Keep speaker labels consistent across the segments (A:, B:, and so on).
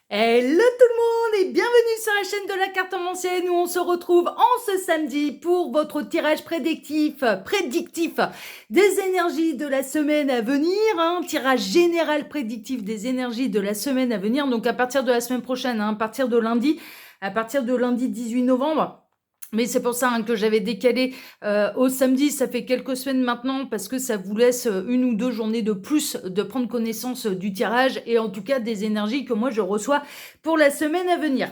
A: Hello tout le monde et bienvenue sur la chaîne de la cartomancienne où on se retrouve en ce samedi pour votre tirage prédictif des énergies de la semaine à venir, tirage général prédictif des énergies de la semaine à venir, donc à partir de la semaine prochaine, à partir de lundi 18 novembre. Mais c'est pour ça que j'avais décalé au samedi, ça fait quelques semaines maintenant, parce que ça vous laisse une ou deux journées de plus de prendre connaissance du tirage et en tout cas des énergies que moi je reçois pour la semaine à venir.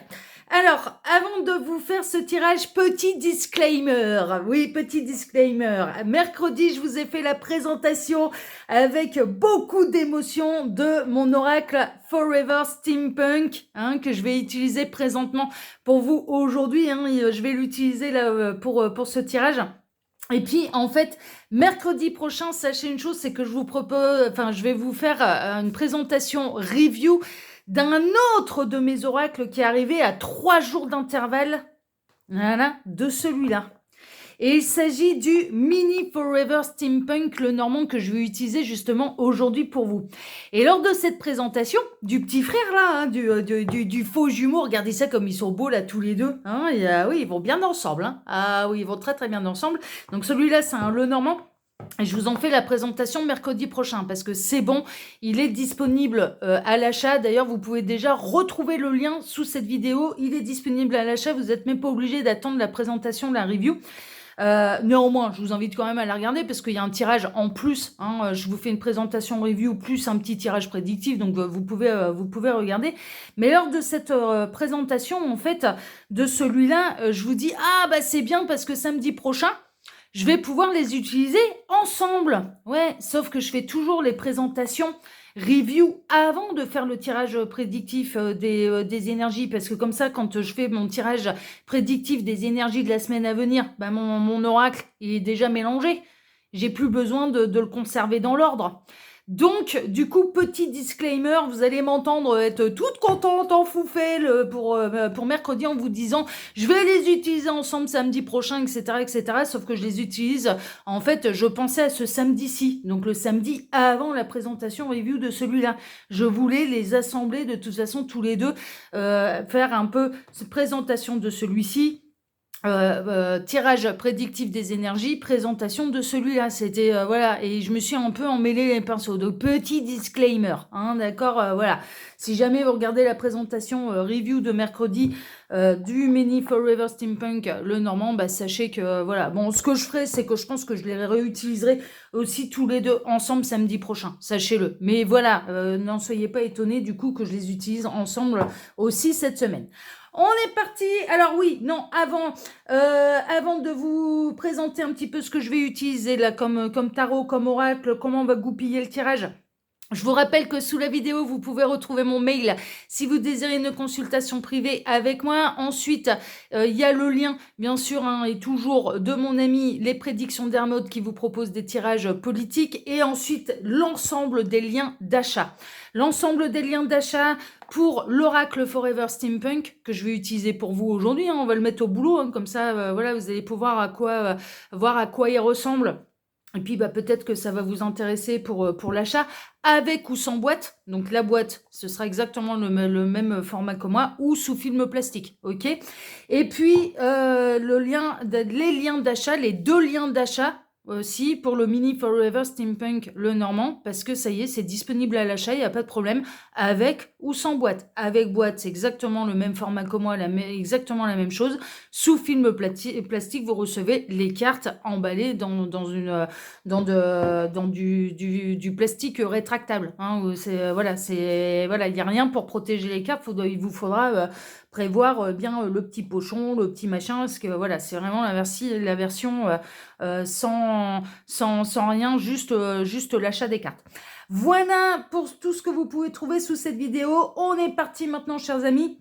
A: Alors, avant de vous faire ce tirage, petit disclaimer. Oui, petit disclaimer. Mercredi, je vous ai fait la présentation avec beaucoup d'émotion de mon oracle Forever Steampunk, que je vais utiliser présentement pour vous aujourd'hui. Je vais l'utiliser là pour ce tirage. Et puis, en fait, mercredi prochain, sachez une chose, c'est que je vais vous faire une présentation review d'un autre de mes oracles qui est arrivé à 3 jours d'intervalle, voilà, de celui-là. Et il s'agit du Mini Forever Steampunk, le normand que je vais utiliser justement aujourd'hui pour vous. Et lors de cette présentation, du petit frère là, du faux jumeau, regardez ça comme ils sont beaux là tous les deux. Oui, ils vont bien ensemble. Ah oui, ils vont très très bien ensemble. Donc celui-là, c'est un le normand. Et je vous en fais la présentation mercredi prochain parce que c'est bon, il est disponible à l'achat. D'ailleurs, vous pouvez déjà retrouver le lien sous cette vidéo. Il est disponible à l'achat, vous n'êtes même pas obligé d'attendre la présentation, la review. Néanmoins, je vous invite quand même à la regarder parce qu'il y a un tirage en plus. Je vous fais une présentation review plus un petit tirage prédictif, donc vous pouvez regarder. Mais lors de cette présentation, en fait, de celui-là, je vous dis c'est bien parce que samedi prochain, je vais pouvoir les utiliser ensemble. Ouais, sauf que je fais toujours les présentations review avant de faire le tirage prédictif des énergies, parce que comme ça, quand je fais mon tirage prédictif des énergies de la semaine à venir, mon oracle il est déjà mélangé. J'ai plus besoin de le conserver dans l'ordre. Donc, du coup, petit disclaimer, vous allez m'entendre être toute contente en foufelle pour mercredi en vous disant je vais les utiliser ensemble samedi prochain, etc., etc. Sauf que je les utilise, en fait, je pensais à ce samedi-ci, donc le samedi avant la présentation review de celui-là. Je voulais les assembler de toute façon tous les deux, faire un peu cette présentation de celui-ci, tirage prédictif des énergies, présentation de celui-là. C'était voilà, et je me suis un peu emmêlé les pinceaux. Donc petit disclaimer, d'accord, voilà. Si jamais vous regardez la présentation review de mercredi du Mini Forever Steampunk, le normand, sachez que voilà. Bon, ce que je ferai, c'est que je pense que je les réutiliserai aussi tous les deux ensemble samedi prochain. Sachez-le. Mais voilà, n'en soyez pas étonnés du coup que je les utilise ensemble aussi cette semaine. On est parti. Alors oui, non, avant de vous présenter un petit peu ce que je vais utiliser là comme tarot, comme oracle, comment on va goupiller le tirage. Je vous rappelle que sous la vidéo, vous pouvez retrouver mon mail si vous désirez une consultation privée avec moi. Ensuite, il y a le lien, bien sûr, et toujours de mon ami Les Prédictions d'Hermode qui vous propose des tirages politiques. Et ensuite, l'ensemble des liens d'achat. L'ensemble des liens d'achat pour l'oracle Forever Steampunk que je vais utiliser pour vous aujourd'hui. On va le mettre au boulot, comme ça, voilà, vous allez pouvoir voir à quoi il ressemble. Et puis peut-être que ça va vous intéresser pour l'achat, avec ou sans boîte. Donc la boîte, ce sera exactement le même format que moi, ou sous film plastique, ok. Et puis les liens d'achat, les 2 liens d'achat aussi pour le Mini Forever Steampunk le normand, parce que ça y est, c'est disponible à l'achat, il n'y a pas de problème, avec ou sans boîte. Avec boîte, c'est exactement le même format que moi, exactement la même chose. Sous film plastique, vous recevez les cartes emballées dans du plastique rétractable. Il n'y a rien pour protéger les cartes. Il vous faudra prévoir bien le petit pochon, le petit machin, parce que voilà, c'est vraiment la version sans rien, juste l'achat des cartes. Voilà pour tout ce que vous pouvez trouver sous cette vidéo. On est parti maintenant, chers amis.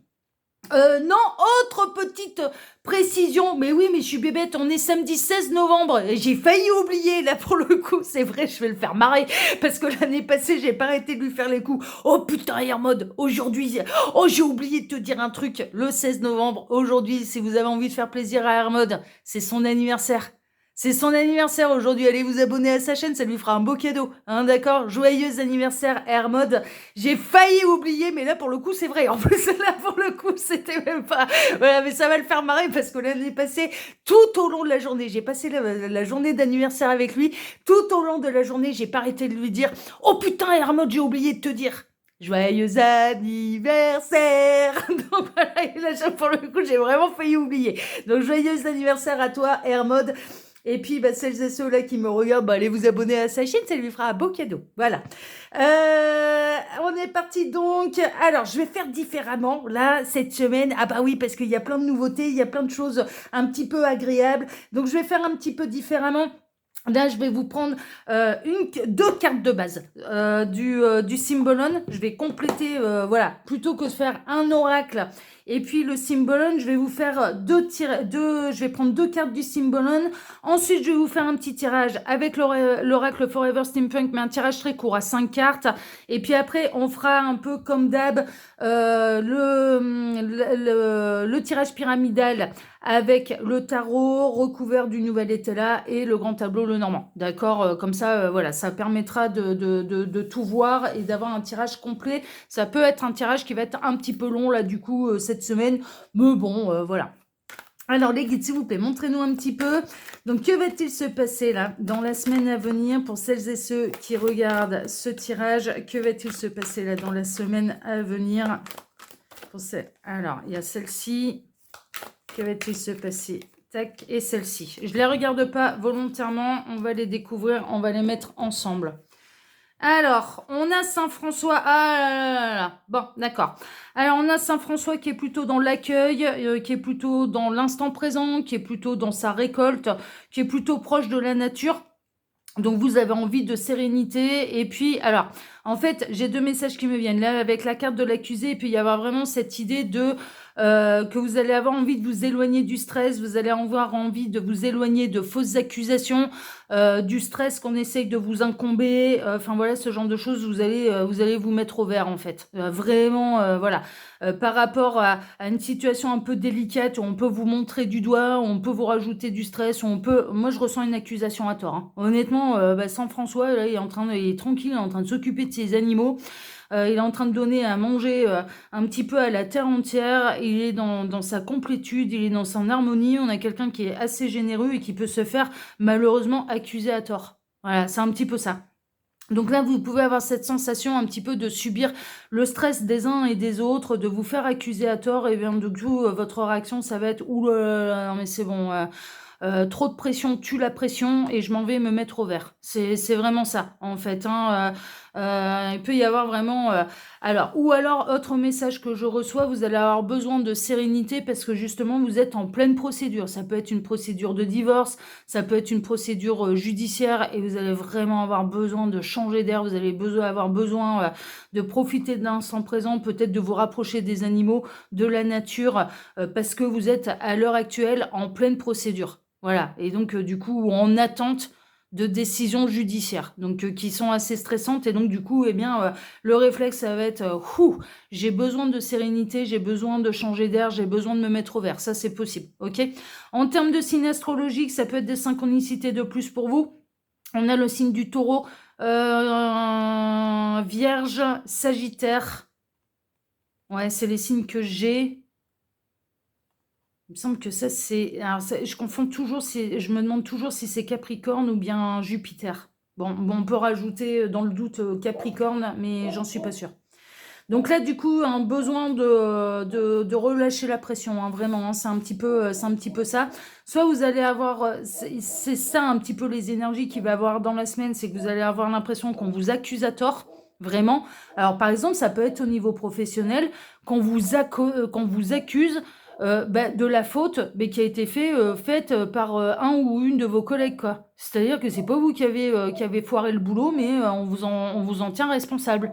A: Non, autre petite précision, mais oui, mais je suis bébête, on est samedi 16 novembre, et j'ai failli oublier, là pour le coup, c'est vrai, je vais le faire marrer, parce que l'année passée, j'ai pas arrêté de lui faire les coups. Oh putain, Hermode, aujourd'hui, j'ai oublié de te dire un truc, le 16 novembre, aujourd'hui, si vous avez envie de faire plaisir à Hermode, c'est son anniversaire. C'est son anniversaire aujourd'hui, allez vous abonner à sa chaîne, ça lui fera un beau cadeau, hein, d'accord? Joyeux anniversaire Hermod. J'ai failli oublier, mais là pour le coup c'est vrai, en plus là pour le coup c'était même pas... Voilà, mais ça va le faire marrer parce que l'année passée, tout au long de la journée, j'ai passé la journée d'anniversaire avec lui, tout au long de la journée, j'ai pas arrêté de lui dire « Oh putain Hermod, j'ai oublié de te dire !» Joyeux anniversaire. Donc voilà, et là pour le coup j'ai vraiment failli oublier. Donc joyeux anniversaire à toi Hermod. Et puis, bah, celles et ceux-là qui me regardent, bah, allez vous abonner à sa chaîne, ça lui fera un beau cadeau. Voilà. On est parti donc. Alors, je vais faire différemment, là, cette semaine. Ah bah oui, parce qu'il y a plein de nouveautés, il y a plein de choses un petit peu agréables. Donc, je vais faire un petit peu différemment. Là, je vais vous prendre deux cartes de base du Symbolon. Je vais compléter, voilà, plutôt que de faire un oracle et puis le Symbolon, je vais vous faire je vais prendre deux cartes du Symbolon. Ensuite, je vais vous faire un petit tirage avec l'oracle Forever Steampunk, mais un tirage très court à 5 cartes. Et puis après, on fera un peu comme d'hab le tirage pyramidal avec le tarot recouvert du nouvel état et le grand tableau le normand. D'accord, comme ça, voilà, ça permettra de tout voir et d'avoir un tirage complet. Ça peut être un tirage qui va être un petit peu long là du coup cette semaine, mais bon, voilà. Alors les guides, s'il vous plaît, montrez-nous un petit peu. Donc que va-t-il se passer là dans la semaine à venir pour celles et ceux qui regardent ce tirage? Que va-t-il se passer là dans la semaine à venir pour Alors, il y a celle-ci. Que va-t-il se passer? Tac, et celle-ci. Je ne les regarde pas volontairement. On va les découvrir. On va les mettre ensemble. Alors, on a Saint-François. Ah là là là. Bon, d'accord. Alors, on a Saint-François qui est plutôt dans l'accueil, qui est plutôt dans l'instant présent, qui est plutôt dans sa récolte, qui est plutôt proche de la nature. Donc, vous avez envie de sérénité. Et puis, alors, en fait, j'ai deux messages qui me viennent. Là, avec la carte de l'accusé, et puis il y avoir vraiment cette idée de... que vous allez avoir envie de vous éloigner du stress, vous allez avoir envie de vous éloigner de fausses accusations, du stress qu'on essaye de vous incomber, enfin voilà, ce genre de choses, vous allez vous mettre au vert en fait. Vraiment, voilà. Par rapport à une situation un peu délicate où on peut vous montrer du doigt, où on peut vous rajouter du stress, où on peut... Moi, je ressens une accusation à tort. Hein. Honnêtement, Saint-François, là, il est tranquille, il est en train de s'occuper de ses animaux. Il est en train de donner à manger un petit peu à la terre entière. Il est dans sa complétude, il est dans son harmonie. On a quelqu'un qui est assez généreux et qui peut se faire malheureusement accuser à tort. Voilà, c'est un petit peu ça. Donc là, vous pouvez avoir cette sensation un petit peu de subir le stress des uns et des autres, de vous faire accuser à tort. Et bien, du coup, votre réaction, ça va être « Ouh là là, non mais c'est bon, trop de pression tue la pression et je m'en vais me mettre au vert. » C'est vraiment ça, en fait. Hein, il peut y avoir vraiment... ou alors, autre message que je reçois, vous allez avoir besoin de sérénité parce que justement, vous êtes en pleine procédure. Ça peut être une procédure de divorce, ça peut être une procédure judiciaire et vous allez vraiment avoir besoin de changer d'air, vous allez avoir besoin de profiter de l'instant présent, peut-être de vous rapprocher des animaux, de la nature, parce que vous êtes à l'heure actuelle en pleine procédure. Voilà, et donc du coup, en attente de décisions judiciaires, donc qui sont assez stressantes, et donc du coup, eh bien, le réflexe, ça va être j'ai besoin de sérénité, j'ai besoin de changer d'air, j'ai besoin de me mettre au vert, ça c'est possible, ok? En termes de signe astrologique, ça peut être des synchronicités de plus pour vous. On a le signe du taureau, Vierge, Sagittaire, ouais, c'est les signes que j'ai. Il me semble que ça, c'est... Alors, je confonds toujours, je me demande toujours si c'est Capricorne ou bien Jupiter. Bon, on peut rajouter dans le doute Capricorne, mais j'en suis pas sûre. Donc là, du coup, un besoin de relâcher la pression, hein, vraiment, hein, c'est un petit peu ça. Soit vous allez avoir, c'est ça un petit peu les énergies qu'il va y avoir dans la semaine, c'est que vous allez avoir l'impression qu'on vous accuse à tort, vraiment. Alors par exemple, ça peut être au niveau professionnel, qu'on vous accuse de la faute qui a été faite par un ou une de vos collègues, quoi. C'est-à-dire que c'est pas vous qui avez foiré le boulot, mais on vous en tient responsable.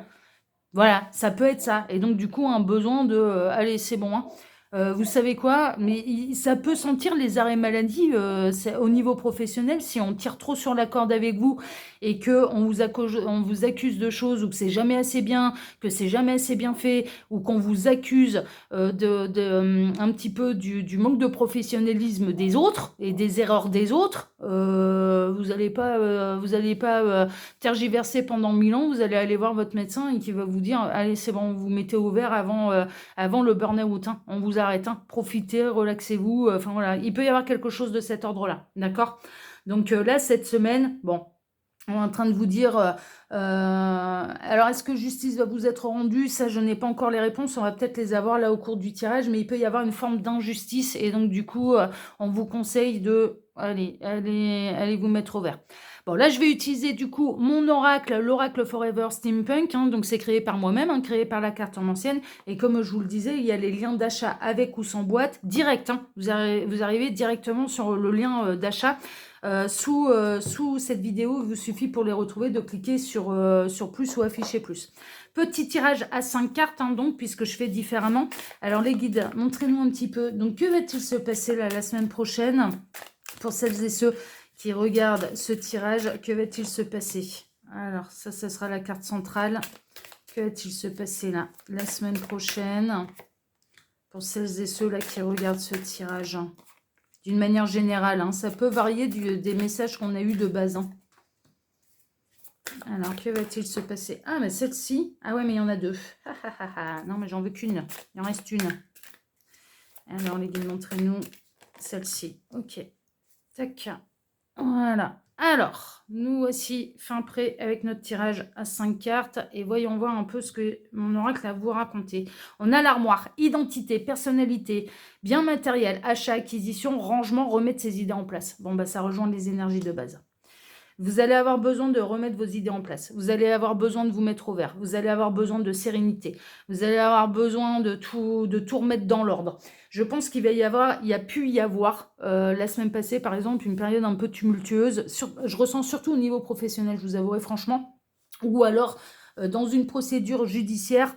A: Voilà, ça peut être ça. Et donc, du coup, un besoin de allez, c'est bon, hein. Vous savez quoi? Mais ça peut sentir les arrêts maladie au niveau professionnel si on tire trop sur la corde avec vous et que on vous accuse de choses ou que c'est jamais assez bien, que c'est jamais assez bien fait ou qu'on vous accuse un petit peu du manque de professionnalisme des autres et des erreurs des autres. Vous allez pas tergiverser pendant 1000 ans. Vous allez aller voir votre médecin et qui va vous dire allez c'est bon, vous mettez au vert avant le burn-out, hein. On vous arrête, hein. Profitez, relaxez-vous. Enfin voilà, il peut y avoir quelque chose de cet ordre-là, d'accord? Donc là, cette semaine, bon, on est en train de vous dire, alors est-ce que justice va vous être rendue? Ça, je n'ai pas encore les réponses. On va peut-être les avoir là au cours du tirage, mais il peut y avoir une forme d'injustice et donc du coup, on vous conseille de, allez vous mettre au vert. Bon, là, je vais utiliser du coup mon oracle, l'oracle Forever Steampunk. Hein, donc, c'est créé par moi-même, hein, créé par la carte en ancienne. Et comme je vous le disais, il y a les liens d'achat avec ou sans boîte, direct. Hein, vous arrivez directement sur le lien d'achat. Sous cette vidéo, il vous suffit pour les retrouver de cliquer sur plus ou afficher plus. Petit tirage à 5 cartes, hein, donc, puisque je fais différemment. Alors, les guides, montrez-nous un petit peu. Donc, que va-t-il se passer là, la semaine prochaine pour celles et ceux qui regardent ce tirage? Que va-t-il se passer? Alors, ça sera la carte centrale. Que va-t-il se passer là, la semaine prochaine pour celles et ceux là qui regardent ce tirage? D'une manière générale, hein, ça peut varier des messages qu'on a eu de base. Hein. Alors, que va-t-il se passer? Ah, mais celle-ci. Ah ouais, mais il y en a deux. Non, mais j'en veux qu'une. Il en reste une. Alors, les gars, montrez-nous celle-ci. Ok. Tac. Voilà. Alors, nous voici fin prêt avec notre tirage à 5 cartes. Et voyons voir un peu ce que mon oracle a à vous raconter. On a l'armoire, identité, personnalité, bien matériel, achat, acquisition, rangement, remettre ses idées en place. Bon, bah ça rejoint les énergies de base. Vous allez avoir besoin de remettre vos idées en place. Vous allez avoir besoin de vous mettre au vert. Vous allez avoir besoin de sérénité. Vous allez avoir besoin de tout remettre dans l'ordre. Je pense qu'il y a pu y avoir la semaine passée, par exemple, une période un peu tumultueuse. Je ressens surtout au niveau professionnel, je vous avouerai franchement. Ou alors dans une procédure judiciaire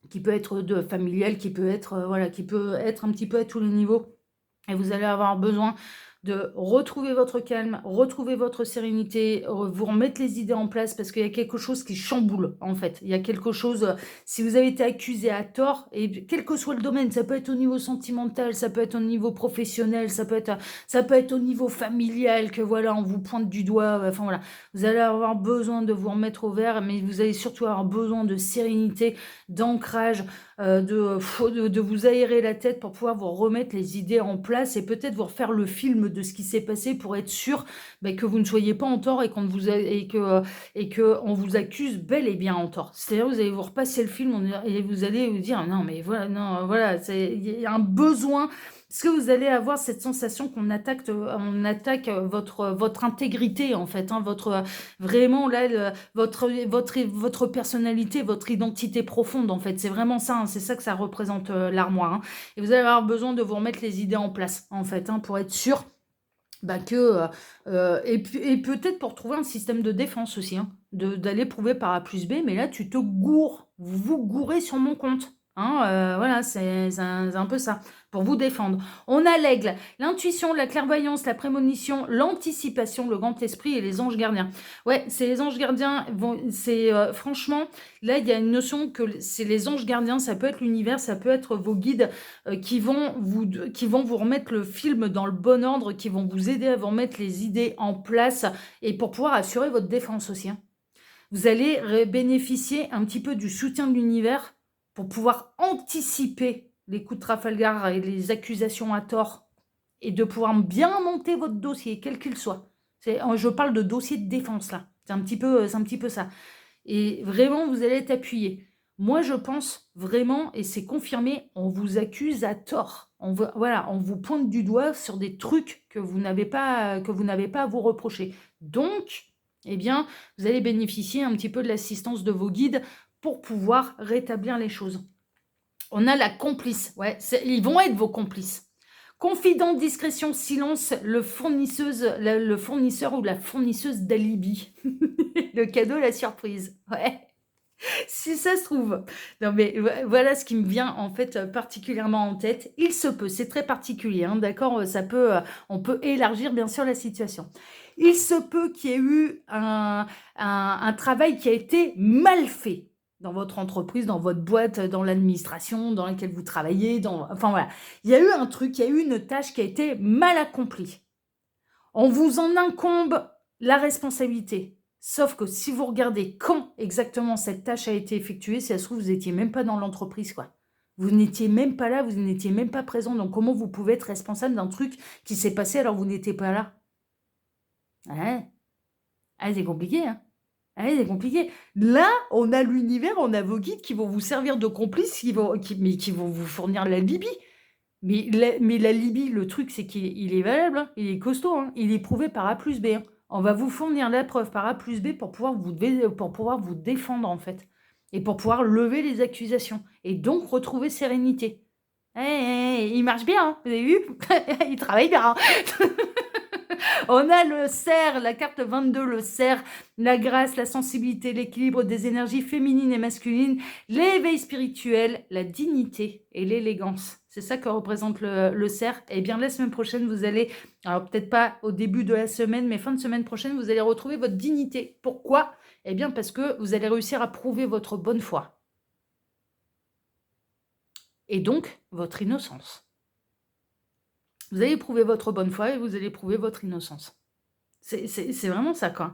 A: qui peut être familiale, qui peut être, qui peut être un petit peu à tous les niveaux. Et vous allez avoir besoin de retrouver votre calme, retrouver votre sérénité, vous remettre les idées en place parce qu'il y a quelque chose qui chamboule en fait. Il y a quelque chose, si vous avez été accusé à tort, et quel que soit le domaine, ça peut être au niveau sentimental, ça peut être au niveau professionnel, ça peut être au niveau familial, que voilà, on vous pointe du doigt, enfin voilà. Vous allez avoir besoin de vous remettre au vert, mais vous allez surtout avoir besoin de sérénité, d'ancrage, de vous aérer la tête pour pouvoir vous remettre les idées en place et peut-être vous refaire le film de ce qui s'est passé pour être sûr que vous ne soyez pas en tort et que on vous accuse bel et bien en tort. C'est-à-dire vous allez vous repasser le film et vous allez vous dire non mais voilà, non voilà, il y a un besoin. Est-ce que vous allez avoir cette sensation qu'on attaque votre intégrité en fait, hein, vraiment là votre personnalité, votre identité profonde en fait, c'est vraiment ça, hein, c'est ça que ça représente l'armoire. Hein. Et vous allez avoir besoin de vous remettre les idées en place en fait, hein, pour être sûr et peut-être pour trouver un système de défense aussi, hein, d'aller prouver par A plus B, mais là tu te gourres, vous vous gourrez sur mon compte. Hein, voilà, c'est un peu ça, pour vous défendre. On a l'aigle, l'intuition, la clairvoyance, la prémonition, l'anticipation, le grand esprit et les anges gardiens. Ouais, c'est les anges gardiens, franchement, là il y a une notion que c'est les anges gardiens, ça peut être l'univers, ça peut être vos guides qui vont vous remettre le film dans le bon ordre, qui vont vous aider à vous remettre les idées en place et pour pouvoir assurer votre défense aussi. Hein. Vous allez bénéficier un petit peu du soutien de l'univers pour pouvoir anticiper les coups de Trafalgar et les accusations à tort et de pouvoir bien monter votre dossier, quel qu'il soit. Je parle de dossier de défense là. C'est un petit peu ça. Et vraiment, vous allez être appuyé. Moi, je pense vraiment, et c'est confirmé, on vous accuse à tort. On vous pointe du doigt sur des trucs que vous n'avez pas à vous reprocher. Donc, eh bien, vous allez bénéficier un petit peu de l'assistance de vos guides pour pouvoir rétablir les choses. On a la complice. Ouais, ils vont être vos complices. Confident, discrétion, silence, le fournisseur ou la fournisseuse d'alibi. Le cadeau, la surprise. Ouais. Si ça se trouve. Non, mais voilà ce qui me vient en fait particulièrement en tête. Il se peut, c'est très particulier, hein, d'accord? Ça peut, on peut élargir bien sûr la situation. Il se peut qu'il y ait eu un travail qui a été mal fait dans votre entreprise, dans votre boîte, dans l'administration dans laquelle vous travaillez, enfin voilà. Il y a eu un truc, il y a eu une tâche qui a été mal accomplie. On vous en incombe la responsabilité. Sauf que si vous regardez quand exactement cette tâche a été effectuée, si ça se trouve, vous n'étiez même pas dans l'entreprise, quoi. Vous n'étiez même pas là, vous n'étiez même pas présent. Donc, comment vous pouvez être responsable d'un truc qui s'est passé alors que vous n'étiez pas là? Ouais. Ah, c'est compliqué, hein. Ah, c'est compliqué. Là, on a l'univers, on a vos guides qui vont vous servir de complices, mais qui vont vous fournir la Libye. Mais la Libye, le truc, c'est qu'il est valable, hein, il est costaud, hein, il est prouvé par A plus B, hein. On va vous fournir la preuve par A plus B pour pouvoir vous défendre, en fait. Et pour pouvoir lever les accusations. Et donc retrouver sérénité. Il marche bien, hein, vous avez vu? Il travaille bien, hein. On a le cerf, la carte 22, le cerf, la grâce, la sensibilité, l'équilibre des énergies féminines et masculines, l'éveil spirituel, la dignité et l'élégance. C'est ça que représente le cerf. Eh bien, la semaine prochaine, vous allez, alors peut-être pas au début de la semaine, mais fin de semaine prochaine, vous allez retrouver votre dignité. Pourquoi? Eh bien, parce que vous allez réussir à prouver votre bonne foi. Et donc, votre innocence. Vous allez prouver votre bonne foi et vous allez prouver votre innocence. C'est vraiment ça, quoi.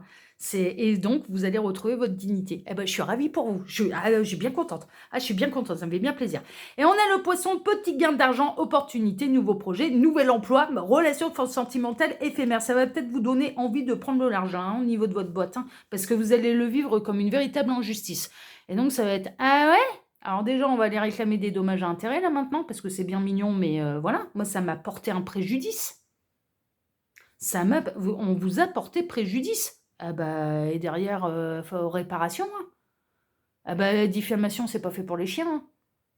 A: Et donc, vous allez retrouver votre dignité. Eh ben, je suis ravie pour vous. Je suis bien contente. Ah, je suis bien contente, ça me fait bien plaisir. Et on a le poisson, petit gain d'argent, opportunité, nouveau projet, nouvel emploi, relation sentimentale éphémère. Ça va peut-être vous donner envie de prendre de l'argent, hein, au niveau de votre boîte, hein, parce que vous allez le vivre comme une véritable injustice. Et donc, ça va être, ah ouais? Alors déjà, on va aller réclamer des dommages à intérêts, là, maintenant, parce que c'est bien mignon, mais voilà, moi, ça m'a porté un préjudice. On vous a porté préjudice. Ah bah, et derrière, réparation, hein. Ah bah, diffamation, c'est pas fait pour les chiens, hein.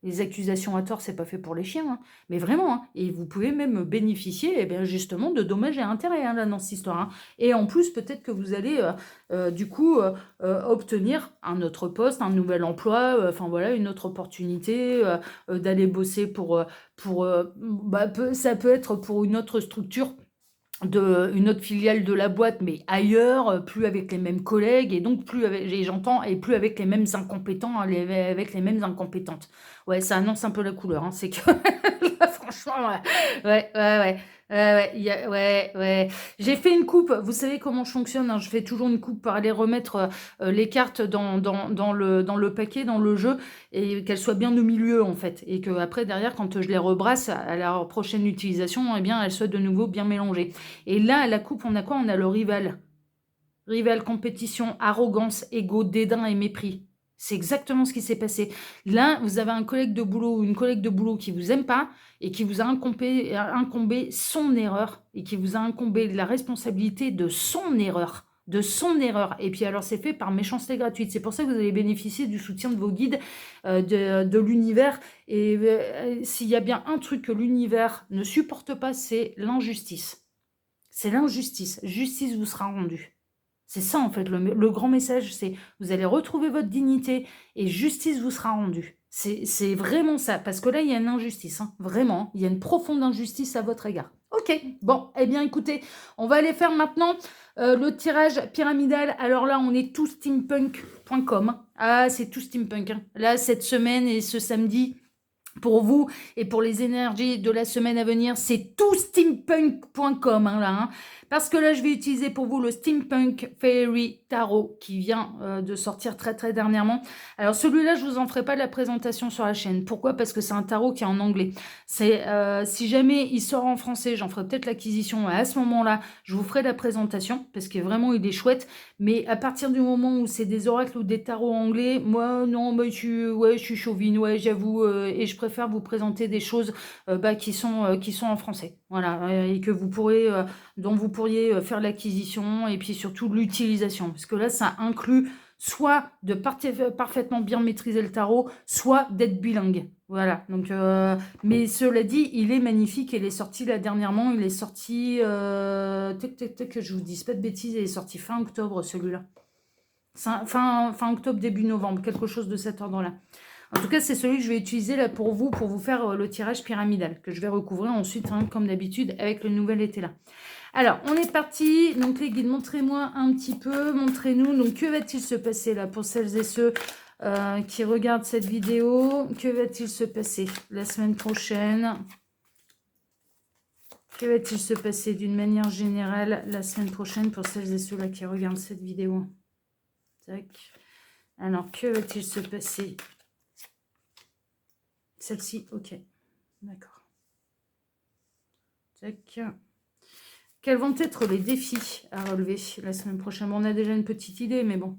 A: Les accusations à tort, c'est pas fait pour les chiens, hein. Mais vraiment, hein. Et vous pouvez même bénéficier, eh bien, justement, de dommages et intérêts, hein, là, dans cette histoire, hein. Et en plus, peut-être que vous allez, du coup, obtenir un autre poste, un nouvel emploi, enfin voilà, une autre opportunité, d'aller bosser ça peut être pour une autre structure une autre filiale de la boîte, mais ailleurs, plus avec les mêmes collègues, et donc plus avec, et j'entends, et plus avec les mêmes incompétents, hein, avec les mêmes incompétentes. Ouais, ça annonce un peu la couleur, hein, c'est que là, franchement, ouais, ouais, ouais, ouais. Ouais, ouais, ouais. J'ai fait une coupe. Vous savez comment je fonctionne, hein, je fais toujours une coupe pour aller remettre les cartes dans le paquet, dans le jeu, et qu'elles soient bien au milieu, en fait. Et que après, derrière, quand je les rebrasse à la prochaine utilisation, eh bien, elles soient de nouveau bien mélangées. Et là, à la coupe, on a quoi? On a le rival. Rival, compétition, arrogance, ego, dédain et mépris. C'est exactement ce qui s'est passé. Là, vous avez un collègue de boulot ou une collègue de boulot qui vous aime pas et qui vous a incombé son erreur et qui vous a incombé la responsabilité de son erreur. De son erreur. Et puis alors, c'est fait par méchanceté gratuite. C'est pour ça que vous allez bénéficier du soutien de vos guides, de l'univers. Et s'il y a bien un truc que l'univers ne supporte pas, c'est l'injustice. C'est l'injustice. Justice vous sera rendue. C'est ça, en fait, le grand message, c'est vous allez retrouver votre dignité et justice vous sera rendue. C'est vraiment ça, parce que là, il y a une injustice, hein, vraiment, il y a une profonde injustice à votre égard. Ok, bon, eh bien, écoutez, on va aller faire maintenant le tirage pyramidal. Alors là, on est toutsteampunk.com. Ah, c'est tout steampunk, hein. Là, cette semaine et ce samedi, pour vous et pour les énergies de la semaine à venir, c'est toutsteampunk.com, hein, là, hein. Parce que là, je vais utiliser pour vous le Steampunk Fairy Tarot qui vient de sortir très très dernièrement. Alors celui-là, je vous en ferai pas la présentation sur la chaîne. Pourquoi? Parce que c'est un tarot qui est en anglais. Si jamais il sort en français, j'en ferai peut-être l'acquisition. À ce moment-là, je vous ferai la présentation parce que vraiment, il est chouette. Mais à partir du moment où c'est des oracles ou des tarots anglais, moi, non, bah, je suis chauvine, ouais, j'avoue. Et je préfère vous présenter des choses qui sont en français. Voilà. Et que vous pourrez... dont vous pourriez faire l'acquisition et puis surtout l'utilisation. Parce que là, ça inclut soit de parfaitement bien maîtriser le tarot, soit d'être bilingue. Voilà. Donc, mais cela dit, il est magnifique. Il est sorti là dernièrement. Il est sorti... que je vous dise pas de bêtises. Il est sorti fin octobre, celui-là. fin octobre, début novembre, quelque chose de cet ordre-là. En tout cas, c'est celui que je vais utiliser là pour vous faire le tirage pyramidal, que je vais recouvrir ensuite, hein, comme d'habitude, avec le nouvel été là. Alors, on est parti. Donc, les guides, montrez-moi un petit peu, montrez-nous. Donc, que va-t-il se passer là pour celles et ceux qui regardent cette vidéo? Que va-t-il se passer la semaine prochaine? Que va-t-il se passer d'une manière générale la semaine prochaine pour celles et ceux-là qui regardent cette vidéo? Tac. Alors, que va-t-il se passer? Celle-ci, ok. D'accord. Tac. Quels vont être les défis à relever la semaine prochaine? Bon, on a déjà une petite idée, mais bon.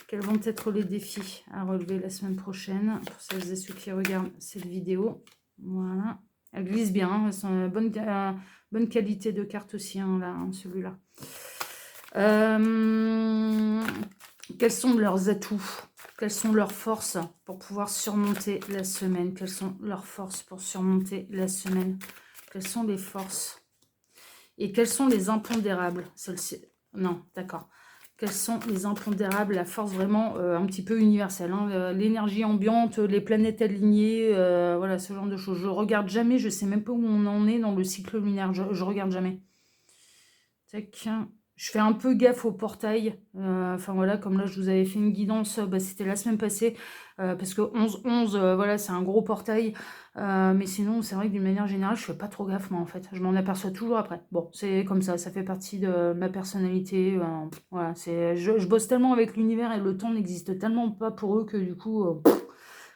A: Quels vont être les défis à relever la semaine prochaine pour celles et ceux qui regardent cette vidéo? Voilà. Elle glisse bien, hein, elles sont bonne qualité de carte aussi, hein, là, hein, celui-là. Quels sont leurs atouts? Quelles sont leurs forces pour pouvoir surmonter la semaine? Quelles sont leurs forces pour surmonter la semaine? Quelles sont les forces? Et quels sont les impondérables? Non, d'accord. Quels sont les impondérables? La force vraiment un petit peu universelle. Hein, l'énergie ambiante, les planètes alignées, voilà, ce genre de choses. Je regarde jamais, je sais même pas où on en est dans le cycle lunaire. Je regarde jamais. Tac. Je fais un peu gaffe au portail. Enfin voilà, comme là je vous avais fait une guidance, c'était la semaine passée. Parce que 11-11, voilà, c'est un gros portail. Mais sinon, c'est vrai que d'une manière générale, je fais pas trop gaffe moi en fait. Je m'en aperçois toujours après. Bon, c'est comme ça fait partie de ma personnalité. Voilà, je bosse tellement avec l'univers et le temps n'existe tellement pas pour eux que du coup,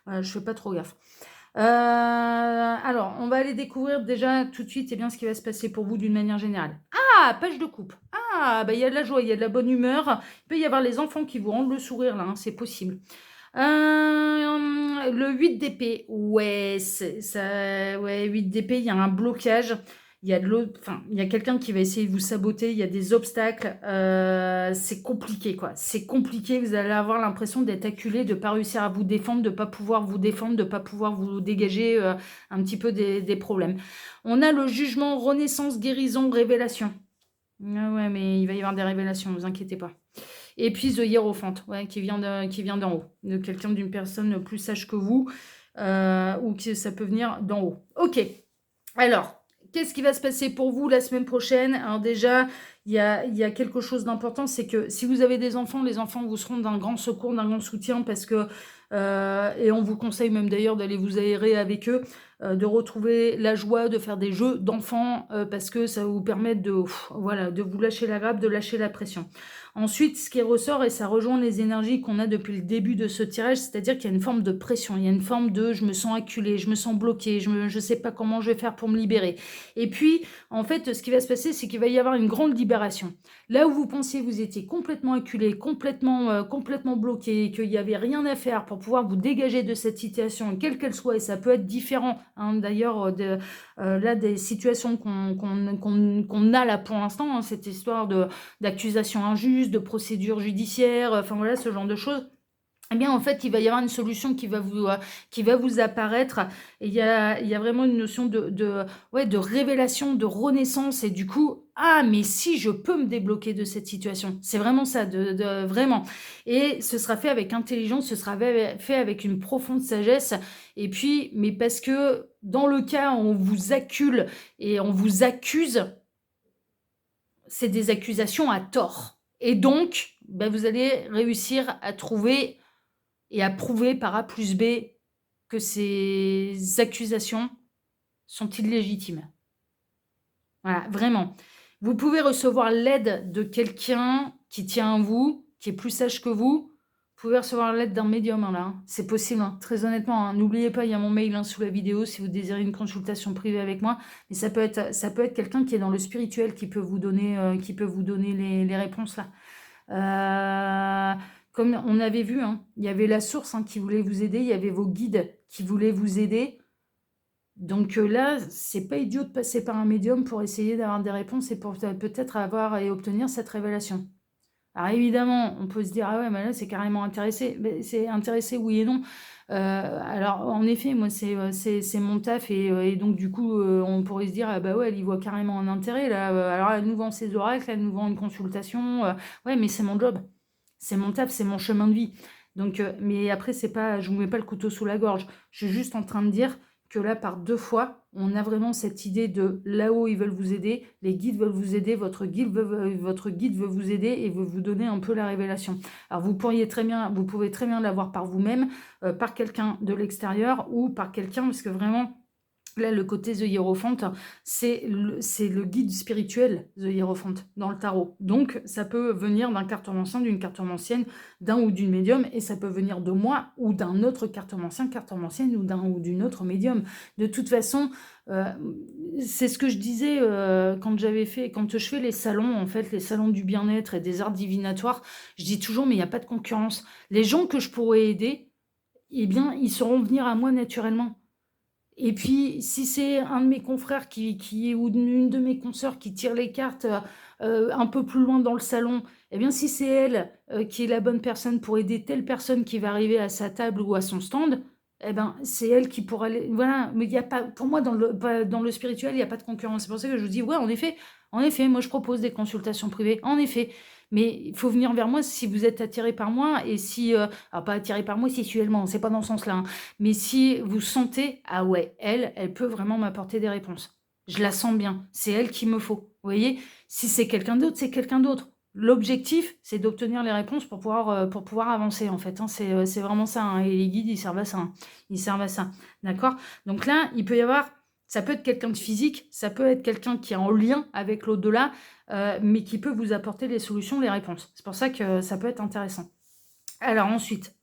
A: voilà, je fais pas trop gaffe. Alors, on va aller découvrir déjà tout de suite ce qui va se passer pour vous d'une manière générale. Ah, page de coupe. Ah, bah il y a de la joie, il y a de la bonne humeur. Il peut y avoir les enfants qui vous rendent le sourire là, hein, c'est possible. Le 8 d'épée, ouais, ouais, 8 d'épée, il y a un blocage. Il y a il y a quelqu'un qui va essayer de vous saboter, il y a des obstacles, c'est compliqué quoi, c'est compliqué, vous allez avoir l'impression d'être acculé, de ne pas réussir à vous défendre, de ne pas pouvoir vous défendre, de ne pas pouvoir vous dégager un petit peu des problèmes. On a le jugement, renaissance, guérison, révélation. Ah ouais, mais il va y avoir des révélations, ne vous inquiétez pas. Et puis The Hierophant, ouais, qui vient d'en haut, de quelqu'un, d'une personne plus sage que vous, ou que ça peut venir d'en haut. Ok, alors, qu'est-ce qui va se passer pour vous la semaine prochaine? Alors déjà, il y a quelque chose d'important, c'est que si vous avez des enfants, les enfants vous seront d'un grand secours, d'un grand soutien, parce que, et on vous conseille même d'ailleurs d'aller vous aérer avec eux, de retrouver la joie, de faire des jeux d'enfants, parce que ça va vous permettre voilà, de vous lâcher la grappe, de lâcher la pression. Ensuite, ce qui ressort, et ça rejoint les énergies qu'on a depuis le début de ce tirage, c'est-à-dire qu'il y a une forme de pression, il y a une forme de je me sens acculée, je me sens bloquée, je ne sais pas comment je vais faire pour me libérer. Et puis, en fait, ce qui va se passer, c'est qu'il va y avoir une grande libération. Là où vous pensiez vous étiez complètement acculé, complètement bloqué, qu'il n'y avait rien à faire pour pouvoir vous dégager de cette situation, quelle qu'elle soit, et ça peut être différent, hein, d'ailleurs, là, des situations qu'on a là pour l'instant, hein, cette histoire d'accusation injuste, de procédure judiciaire, enfin voilà, ce genre de choses. Eh bien, en fait, il va y avoir une solution qui va vous apparaître. Et il y a vraiment une notion ouais, de révélation, de renaissance. Et du coup, ah, mais si je peux me débloquer de cette situation. C'est vraiment ça, vraiment. Et ce sera fait avec intelligence, ce sera fait avec une profonde sagesse. Et puis, mais parce que dans le cas où on vous accule et on vous accuse, c'est des accusations à tort. Et donc, ben, vous allez réussir à trouver et à prouver par A plus B que ces accusations sont illégitimes. Voilà, vraiment. Vous pouvez recevoir l'aide de quelqu'un qui tient à vous, qui est plus sage que vous. Vous pouvez recevoir l'aide d'un médium, hein, là. Hein. C'est possible, hein. Très honnêtement. Hein. N'oubliez pas, il y a mon mail, hein, sous la vidéo si vous désirez une consultation privée avec moi. Mais ça peut être quelqu'un qui est dans le spirituel qui peut vous donner, les réponses là. Comme on avait vu, hein, il y avait la source, hein, qui voulait vous aider, il y avait vos guides qui voulaient vous aider. Donc là, c'est pas idiot de passer par un médium pour essayer d'avoir des réponses et pour peut-être avoir et obtenir cette révélation. Alors évidemment, on peut se dire, ah ouais, mais là, c'est carrément intéressé. Mais c'est intéressé, oui et non. Alors, en effet, moi, c'est mon taf. Et donc, du coup, on pourrait se dire, ah bah ouais, elle y voit carrément un intérêt, là. Alors, elle nous vend ses oracles, elle nous vend une consultation. Ouais, mais c'est mon job. c'est mon taf, c'est mon chemin de vie. Donc, mais après, c'est pas, je vous mets pas le couteau sous la gorge. Je suis juste en train de dire que là, par 2 fois, on a vraiment cette idée de là-haut, ils veulent vous aider, les guides veulent vous aider, votre guide veut vous aider et veut vous donner un peu la révélation. Alors, vous pouvez très bien l'avoir par vous-même, par quelqu'un de l'extérieur ou par quelqu'un, parce que vraiment, là, le côté The Hierophant, c'est le guide spirituel, The Hierophant, dans le tarot. Donc, ça peut venir d'un cartomancien, d'une cartomancienne, d'un ou d'une médium, et ça peut venir de moi ou d'un autre cartomancien, cartomancienne, ou d'un ou d'une autre médium. De toute façon, c'est ce que je disais quand je fais les salons, en fait, les salons du bien-être et des arts divinatoires, je dis toujours, mais il n'y a pas de concurrence. Les gens que je pourrais aider, eh bien, ils sauront venir à moi naturellement. Et puis, si c'est un de mes confrères ou une de mes consoeurs qui tire les cartes un peu plus loin dans le salon, eh bien, si c'est elle qui est la bonne personne pour aider telle personne qui va arriver à sa table ou à son stand, eh ben, c'est elle qui pourra aller. Voilà, mais il y a pas, pour moi, dans le spirituel, il n'y a pas de concurrence. C'est pour ça que je vous dis, ouais, en effet, moi, je propose des consultations privées, en effet. Mais il faut venir vers moi si vous êtes attiré par moi et si, alors pas attiré par moi sexuellement, c'est pas dans ce sens-là, hein, mais si vous sentez, ah ouais, elle peut vraiment m'apporter des réponses. Je la sens bien, c'est elle qu'il me faut. Vous voyez, si c'est quelqu'un d'autre, c'est quelqu'un d'autre. L'objectif, c'est d'obtenir les réponses pour pouvoir avancer, en fait, hein. C'est vraiment ça, hein. Et les guides, ils servent à ça, hein. Ils servent à ça, d'accord? Donc là, il peut y avoir, ça peut être quelqu'un de physique, ça peut être quelqu'un qui est en lien avec l'au-delà, mais qui peut vous apporter les solutions, les réponses. C'est pour ça que ça peut être intéressant. Alors ensuite,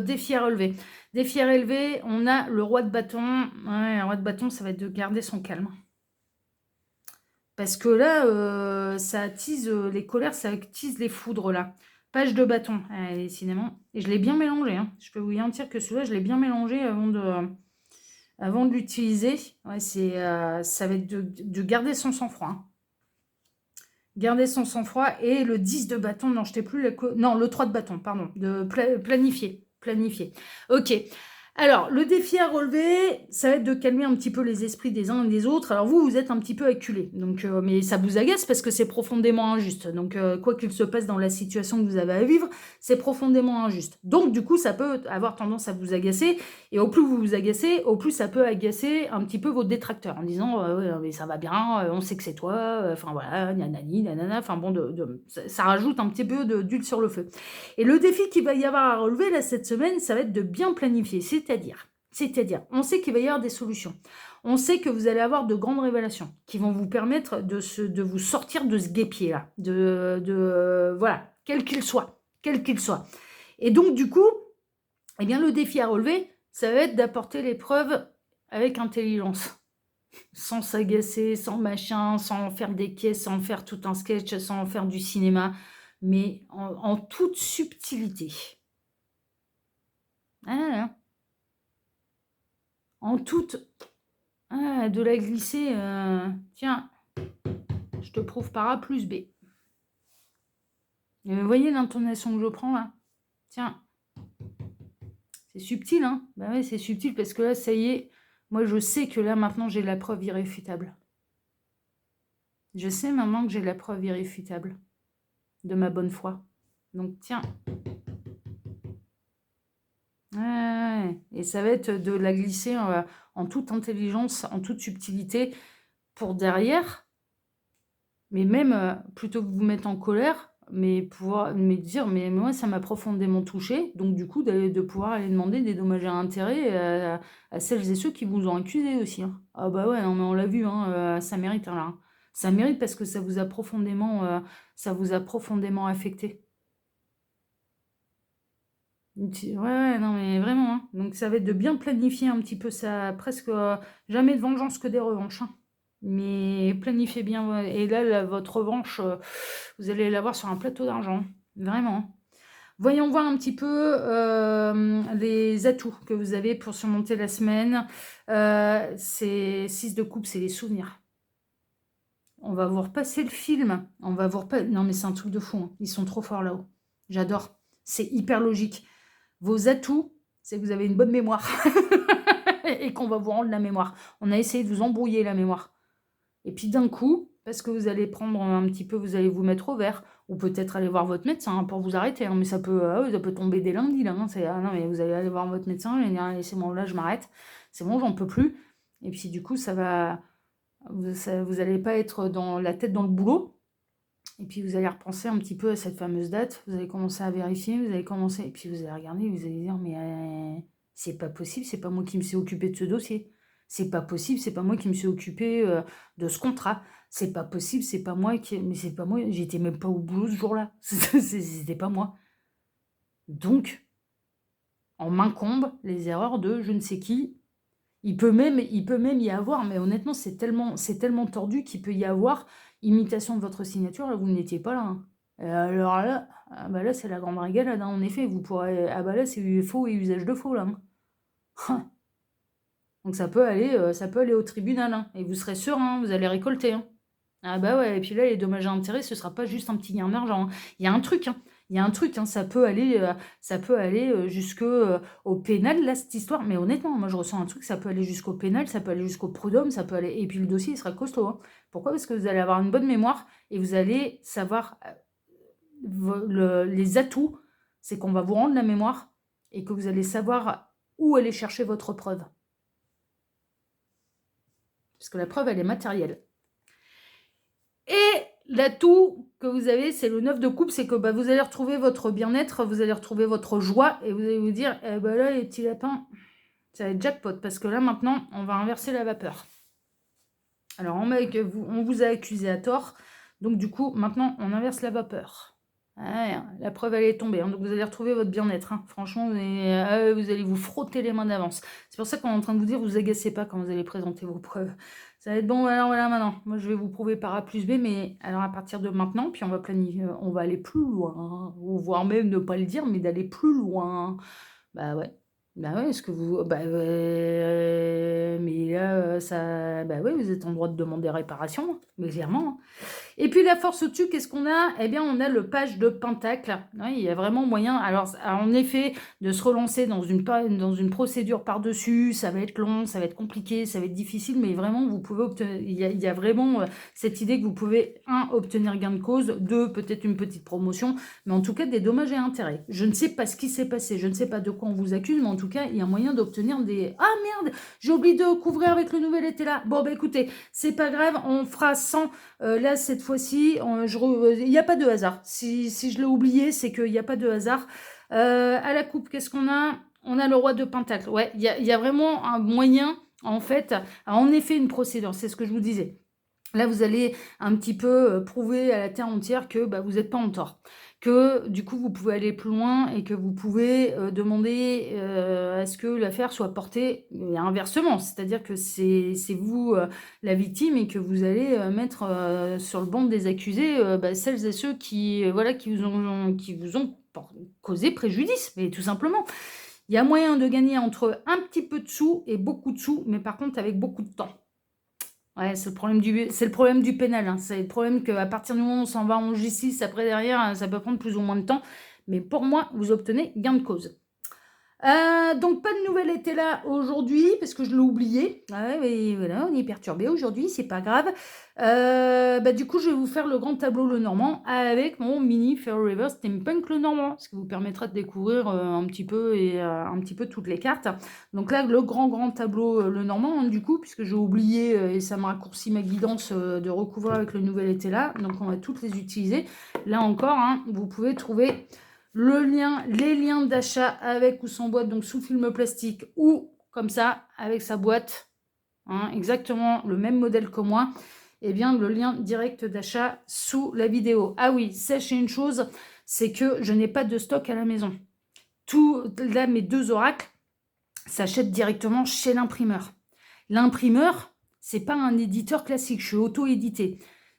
A: défi à relever. Défi à relever, on a le roi de bâton. Ouais, le roi de bâton, ça va être de garder son calme. Parce que là, ça attise les colères, ça attise les foudres, là. Page de bâton. Allez, décidément. Et je l'ai bien mélangé, hein. Je peux vous garantir que celui-là, je l'ai bien mélangé avant de l'utiliser. Ouais, ça va être de garder son sang-froid, hein. Garder son sang-froid et le 10 de bâton, non, je t'ai plus non, le 3 de bâton, pardon, de planifier. Ok. Alors, le défi à relever, ça va être de calmer un petit peu les esprits des uns et des autres. Alors vous êtes un petit peu acculés, donc, mais ça vous agace parce que c'est profondément injuste. Donc, quoi qu'il se passe dans la situation que vous avez à vivre, c'est profondément injuste. Donc, du coup, ça peut avoir tendance à vous agacer. Et au plus vous vous agacez, au plus ça peut agacer un petit peu vos détracteurs en disant ouais, mais ça va bien, on sait que c'est toi, enfin voilà, nanani, nanana, enfin bon, ça rajoute un petit peu d'huile sur le feu. Et le défi qu'il va y avoir à relever là cette semaine, ça va être de bien planifier, c'est-à-dire, on sait qu'il va y avoir des solutions. On sait que vous allez avoir de grandes révélations qui vont vous permettre de vous sortir de ce guêpier-là, voilà, quel qu'il soit. Et donc, du coup, eh bien, le défi à relever, ça va être d'apporter les preuves avec intelligence. Sans s'agacer, sans machin, sans faire des caisses, sans faire tout un sketch, sans faire du cinéma, mais en toute subtilité. Ah, en toute... Ah, de la glisser... Tiens, je te prouve par A plus B. Et vous voyez l'intonation que je prends là? Tiens. C'est subtil, hein? Bah ouais, c'est subtil parce que là, ça y est, moi je sais que là maintenant j'ai la preuve irréfutable. Je sais maintenant que j'ai la preuve irréfutable de ma bonne foi. Donc tiens. Ouais, et ça va être de la glisser en toute intelligence, en toute subtilité pour derrière. Mais même, plutôt que vous mettre en colère, mais pouvoir me dire, mais moi, ça m'a profondément touché. Donc, du coup, de pouvoir aller demander des dommages et intérêts à celles et ceux qui vous ont accusé aussi, hein. Ah bah ouais, non, mais on l'a vu, hein, ça mérite, hein, là, hein. Ça mérite parce que ça vous a profondément affecté. Ouais, non, mais vraiment, hein. Donc, ça va être de bien planifier un petit peu ça, presque jamais de vengeance que des revanches, hein. Mais planifiez bien, ouais. Et là, votre revanche, vous allez l'avoir sur un plateau d'argent, vraiment. Voyons voir un petit peu les atouts que vous avez pour surmonter la semaine. C'est 6 de coupe, c'est les souvenirs. On va vous repasser le film. Non, mais c'est un truc de fou, hein. Ils sont trop forts là-haut. J'adore. C'est hyper logique. Vos atouts, c'est que vous avez une bonne mémoire et qu'on va vous rendre la mémoire. On a essayé de vous embrouiller la mémoire. Et puis d'un coup, parce que vous allez prendre un petit peu, vous allez vous mettre au vert, ou peut-être aller voir votre médecin pour vous arrêter, mais ça peut tomber dès lundi, là. Non, mais vous allez aller voir votre médecin et dire, allez, c'est bon, là, je m'arrête. C'est bon, j'en peux plus. Et puis du coup, vous allez pas être dans la tête dans le boulot. Et puis vous allez repenser un petit peu à cette fameuse date. Vous allez commencer à vérifier, vous allez commencer, et puis vous allez regarder, vous allez dire, mais c'est pas possible, c'est pas moi qui me suis occupé de ce dossier. C'est pas possible, c'est pas moi qui me suis occupé de ce contrat. C'est pas possible, c'est pas moi qui. Mais c'est pas moi, j'étais même pas au boulot ce jour-là. C'était pas moi. Donc, on m'incombe les erreurs de je ne sais qui. Il peut même y avoir, mais honnêtement, c'est tellement tordu qu'il peut y avoir imitation de votre signature, là, vous n'étiez pas là. Hein. Alors là, bah là c'est la grande régalade, hein, en effet, vous pourrez. Ah bah là, c'est faux et usage de faux, là. Hein. Donc ça peut aller au tribunal, hein, et vous serez serein, vous allez récolter. Hein. Ah bah ouais, et puis là, les dommages et intérêts, ce sera pas juste un petit gain d'argent. Hein. Il y a un truc, hein. Il y a un truc, hein, ça peut aller jusque au pénal, là, cette histoire. Mais honnêtement, moi, je ressens un truc, ça peut aller jusqu'au pénal, ça peut aller jusqu'au prud'homme, ça peut aller... Et puis le dossier, il sera costaud. Hein. Pourquoi? Parce que vous allez avoir une bonne mémoire et vous allez savoir les atouts, c'est qu'on va vous rendre la mémoire et que vous allez savoir où aller chercher votre preuve. Parce que la preuve, elle est matérielle. Et l'atout que vous avez, c'est le 9 de coupe, c'est que vous allez retrouver votre bien-être, vous allez retrouver votre joie, et vous allez vous dire, eh ben là, les petits lapins, ça va être jackpot, parce que là, maintenant, on va inverser la vapeur. Alors, on vous a accusé à tort, donc du coup, maintenant, on inverse la vapeur. Ouais, la preuve, elle est tombée, hein, donc vous allez retrouver votre bien-être. Hein. Franchement, vous allez vous frotter les mains d'avance. C'est pour ça qu'on est en train de vous dire, vous agacez pas quand vous allez présenter vos preuves. Ça va être bon, alors voilà, maintenant. Moi, je vais vous prouver par A plus B, mais alors à partir de maintenant, puis on va planifier, on va aller plus loin, hein, ou voire même ne pas le dire, mais d'aller plus loin. Bah ouais. Bah ouais, est-ce que vous... Bah ouais, mais là, bah ouais, vous êtes en droit de demander réparation, mais clairement. Hein. Et puis la force au-dessus, qu'est-ce qu'on a? Eh bien, on a le page de Pentacle. Ouais, il y a vraiment moyen, alors en effet, de se relancer dans une procédure par-dessus. Ça va être long, ça va être compliqué, ça va être difficile, mais vraiment, vous pouvez obtenir. Il y a vraiment cette idée que vous pouvez, obtenir gain de cause, deux, peut-être une petite promotion, mais en tout cas, des dommages et intérêts. Je ne sais pas ce qui s'est passé, je ne sais pas de quoi on vous accuse, mais en tout cas, il y a moyen d'obtenir des... Ah merde, j'ai oublié de couvrir avec le nouvel été là. Bon, bah écoutez, c'est pas grave, on fera 100. Là, cette fois-ci, il n'y a pas de hasard. Si je l'ai oublié, c'est qu'il n'y a pas de hasard. À la coupe, qu'est-ce qu'on a? On a le roi de Pentacle. Ouais, il y a vraiment un moyen, en fait, en effet, une procédure. C'est ce que je vous disais. Là, vous allez un petit peu prouver à la terre entière que vous n'êtes pas en tort. Que du coup, vous pouvez aller plus loin et que vous pouvez demander à ce que l'affaire soit portée inversement. C'est-à-dire que c'est vous la victime et que vous allez mettre sur le banc des accusés celles et ceux qui vous ont causé préjudice, mais tout simplement. Il y a moyen de gagner entre un petit peu de sous et beaucoup de sous, mais par contre avec beaucoup de temps. Ouais, c'est le problème du pénal. Hein. C'est le problème qu'à partir du moment où on s'en va en justice, après derrière, ça peut prendre plus ou moins de temps. Mais pour moi, vous obtenez gain de cause. Donc, pas de nouvelle été là aujourd'hui, parce que je l'ai oublié. Ouais, mais voilà, on est perturbé aujourd'hui, c'est pas grave. Du coup, je vais vous faire le grand tableau le normand avec mon mini Fair River Steampunk le normand, ce qui vous permettra de découvrir un petit peu toutes les cartes. Donc là, le grand tableau le normand, hein, du coup, puisque j'ai oublié et ça me raccourcit ma guidance de recouvrir avec le nouvel été là. Donc, on va toutes les utiliser. Là encore, hein, vous pouvez trouver... les liens d'achat avec ou sans boîte, donc sous film plastique ou comme ça, avec sa boîte, hein, exactement le même modèle que moi, et bien le lien direct d'achat sous la vidéo. Ah oui, sachez une chose, c'est que je n'ai pas de stock à la maison. Là, mes deux oracles s'achètent directement chez l'imprimeur. L'imprimeur, c'est pas un éditeur classique, je suis auto-édité.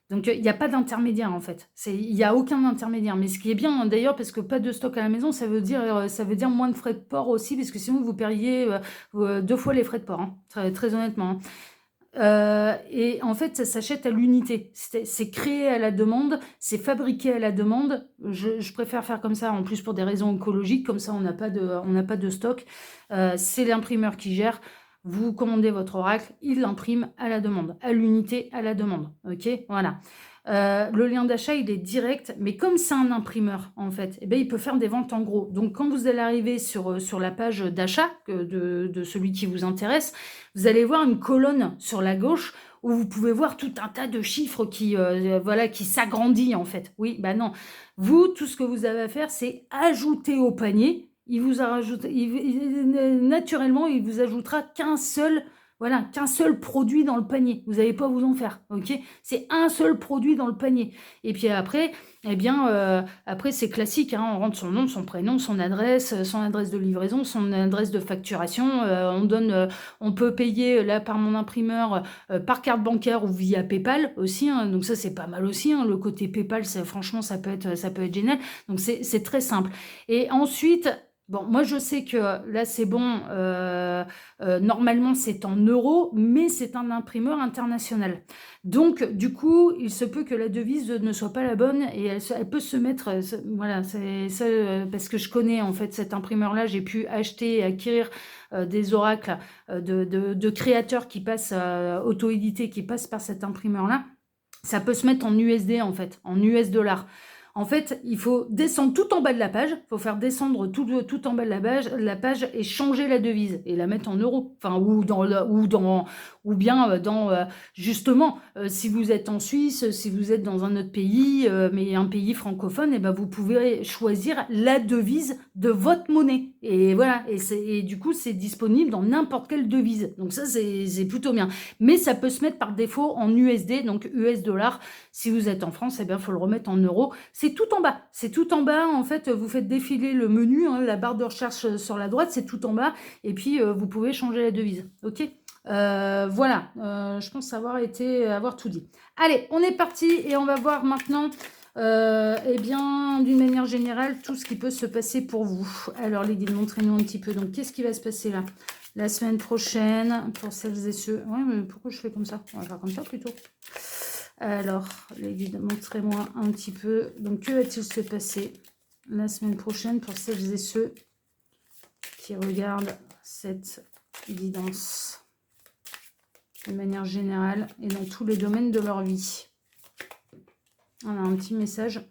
A: Donc, il n'y a pas d'intermédiaire, en fait. Il n'y a aucun intermédiaire. Mais ce qui est bien, d'ailleurs, parce que pas de stock à la maison, ça veut dire moins de frais de port aussi, parce que sinon, vous paieriez 2 fois les frais de port, hein, très honnêtement. Et en fait, ça s'achète à l'unité. C'est créé à la demande, c'est fabriqué à la demande. Je préfère faire comme ça, en plus pour des raisons écologiques, comme ça, on n'a pas de stock. C'est l'imprimeur qui gère. vous commandez votre oracle, il l'imprime à la demande, à l'unité, à la demande. Ok, voilà. Le lien d'achat, il est direct, mais comme c'est un imprimeur, en fait, eh ben, il peut faire des ventes en gros. Donc, quand vous allez arriver sur la page d'achat de celui qui vous intéresse, vous allez voir une colonne sur la gauche où vous pouvez voir tout un tas de chiffres voilà, qui s'agrandit, en fait. Oui, bah non. Vous, tout ce que vous avez à faire, c'est ajouter au panier. Il vous a rajouté, naturellement, il vous ajoutera qu'un seul produit dans le panier. Vous n'allez pas vous en faire, ok? C'est un seul produit dans le panier. Et puis après, eh bien, après c'est classique, hein, on rentre son nom, son prénom, son adresse de livraison, son adresse de facturation. On peut payer là par mon imprimeur, par carte bancaire ou via PayPal aussi. Hein, donc ça c'est pas mal aussi. Hein, le côté PayPal, franchement, ça peut être génial. Donc c'est très simple. Et ensuite. Bon, moi je sais que là c'est bon, normalement c'est en euros, mais c'est un imprimeur international. Donc du coup, il se peut que la devise ne soit pas la bonne et elle peut se mettre, voilà, c'est ça, parce que je connais en fait cet imprimeur-là, j'ai pu acheter et acquérir des oracles de créateurs qui passent, auto-édités, qui passent par cet imprimeur-là. Ça peut se mettre en USD en fait, en US dollars. En fait, il faut descendre tout en bas de la page. Il faut faire descendre tout en bas de la page et changer la devise et la mettre en euros. Enfin, ou bien justement, si vous êtes en Suisse, si vous êtes dans un autre pays, mais un pays francophone, et ben vous pouvez choisir la devise de votre monnaie. Et voilà. Et du coup, c'est disponible dans n'importe quelle devise. Donc ça, c'est plutôt bien. Mais ça peut se mettre par défaut en USD, donc US dollars. Si vous êtes en France, eh bien, il faut le remettre en euros. C'est tout en bas. C'est tout en bas. En fait, vous faites défiler le menu, hein, la barre de recherche sur la droite, c'est tout en bas. Et puis, vous pouvez changer la devise. OK ? Voilà. Je pense avoir tout dit. Allez, on est parti et on va voir maintenant, eh bien, d'une manière générale, tout ce qui peut se passer pour vous. Alors, les guides, montrez-nous un petit peu. Donc, qu'est-ce qui va se passer là ? La semaine prochaine, pour celles et ceux... Ouais, mais pourquoi je fais comme ça ? On va faire comme ça plutôt. Alors, les guides, montrez-moi un petit peu. Donc, que va-t-il se passer la semaine prochaine pour celles et ceux qui regardent cette guidance de manière générale et dans tous les domaines de leur vie? On a un petit message.